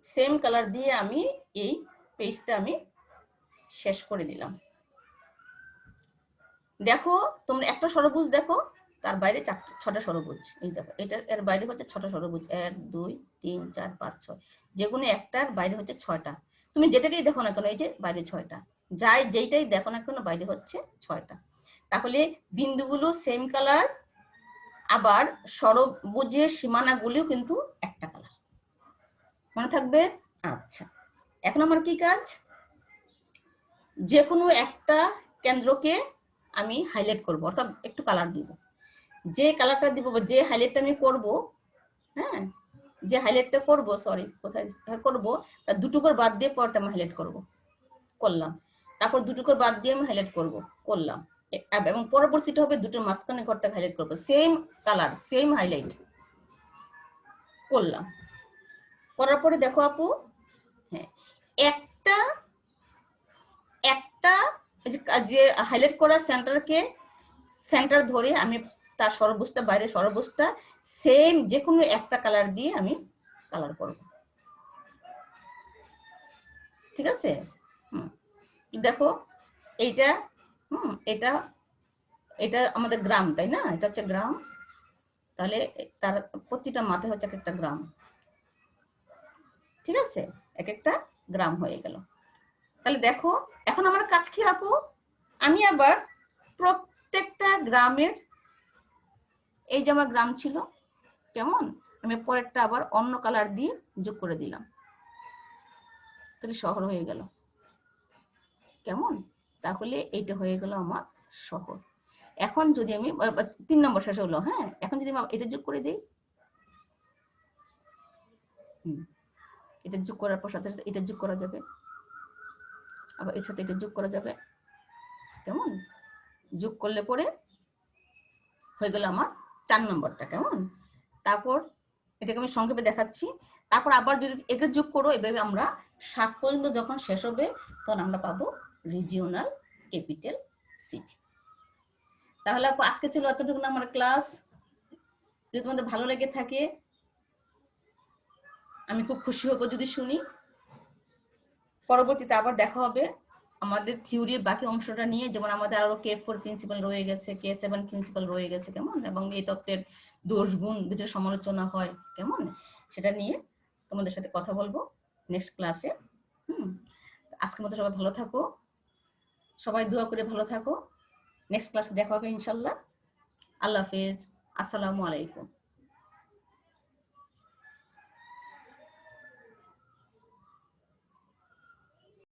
সেম কালার দিয়ে আমি এই পেজটা আমি শেষ করে দিলাম। দেখো তোমরা একটা ষড়ভুজ দেখো, তার বাইরে 6টা ষড়ভুজ, এই দেখো এটা এর বাইরে হচ্ছে 6টা ষড়ভুজ, 1, 2, 3, 4, 5, 6, যেগুলো একটার বাইরে হচ্ছে 6টা। তুমি যেটাকেই দেখো না কেন, এই যে বাইরে 6টা, যেইটাই দেখো না কেন বাইরে হচ্ছে 6টা। তাহলে বিন্দুগুলো সেম কালার, আবার ষড়ভুজের সীমানাগুলিও কিন্তু একটা কালার, মনে থাকবে? আচ্ছা, এখন আমার কি কাজ, যে কোনো একটা কেন্দ্রকে আমি হাইলাইট করব, অর্থাৎ একটু কালার দিব। যে কালারটা দিব বা যে হাইলাইটটা আমি করব, হ্যাঁ, যে হাইলাইটটা করব, সরি কোথায় করব, তার দুটো করে বাদ দিয়ে পরটা আমি হাইলাইট করব। করলাম, তারপর দুটোকে বাদ দিয়ে আমি হাইলাইট করব, করলাম, এবং পরবর্তীটা হবে দুটোর মাঝখানে ঘরটা হাইলাইট করব, সেম কালার সেম হাইলাইট করলাম। করার পরে দেখো আপু, হ্যাঁ একটা একটা যে হাইলাইট করা সেন্টার ধরে আমি তার সর্বুজটা বাইরে সর্বুজটা সেম যে কোনো একটা কালার দিয়ে আমি কালার করব, ঠিক আছে? দেখো এইটা এটা এটা আমাদের গ্রাম, তাই না? এটা হচ্ছে গ্রাম, তাহলে তার প্রতিটা মাথায় হচ্ছে একটা গ্রাম, ঠিক আছে? এক একটা গ্রাম হয়ে গেল। তাহলে দেখো এখন আমার কাজ কি আপু, আমি আবার প্রত্যেকটা গ্রামের, এই যে আমার গ্রাম ছিল কেমন, আমি পরেরটা আবার অন্য কালার দিয়ে যোগ করে দিলাম, তাহলে শহর হয়ে গেল কেমন? তাহলে এইটা হয়ে গেল আমার শহর। এখন যদি আমি 3 নম্বর শেষ হলো, হ্যাঁ এখন যদি আমি এটা যোগ করে দিই, এটা যোগ করার পর সাথে সাথে এটা যোগ করা যাবে, আবার এর সাথে এটা যোগ করা যাবে, কেমন? যোগ করলে পরে হয়ে গেল আমার 4 নম্বরটা, কেমন? তারপর এটাকে আমি সংক্ষেপে দেখাচ্ছি, তারপর আবার যদি এটা যোগ করো, এভাবে আমরা 7 পর্যন্ত যখন শেষ হবে তখন আমরা পাবো রিজিওনাল ক্যাপিটাল সিটি। তাহলে আপু আজকে ছিল এতটুকু আমার ক্লাস, যদি তোমাদের ভালো লেগে থাকে আমি খুব খুশি হব যদি শুনি। পরবর্তীতে আবার দেখা হবে আমাদের থিওরির বাকি অংশটা নিয়ে, যেমন আমাদের আরো K4 প্রিন্সিপাল রয়ে গেছে, K7 প্রিন্সিপাল রয়ে গেছে, কেমন? এবং এই তত্ত্বের দোষ গুণ যেটা সমালোচনা হয়, কেমন? সেটা নিয়ে তোমাদের সাথে কথা বলবো নেক্সট ক্লাসে। আজকের মতো সবাই ভালো থাকো, সবাই দোয়া করে ভালো থাকো, নেক্সট ক্লাসে দেখা হবে ইনশাল্লাহ। আল্লাহ হাফেজ, আসসালামু আলাইকুম।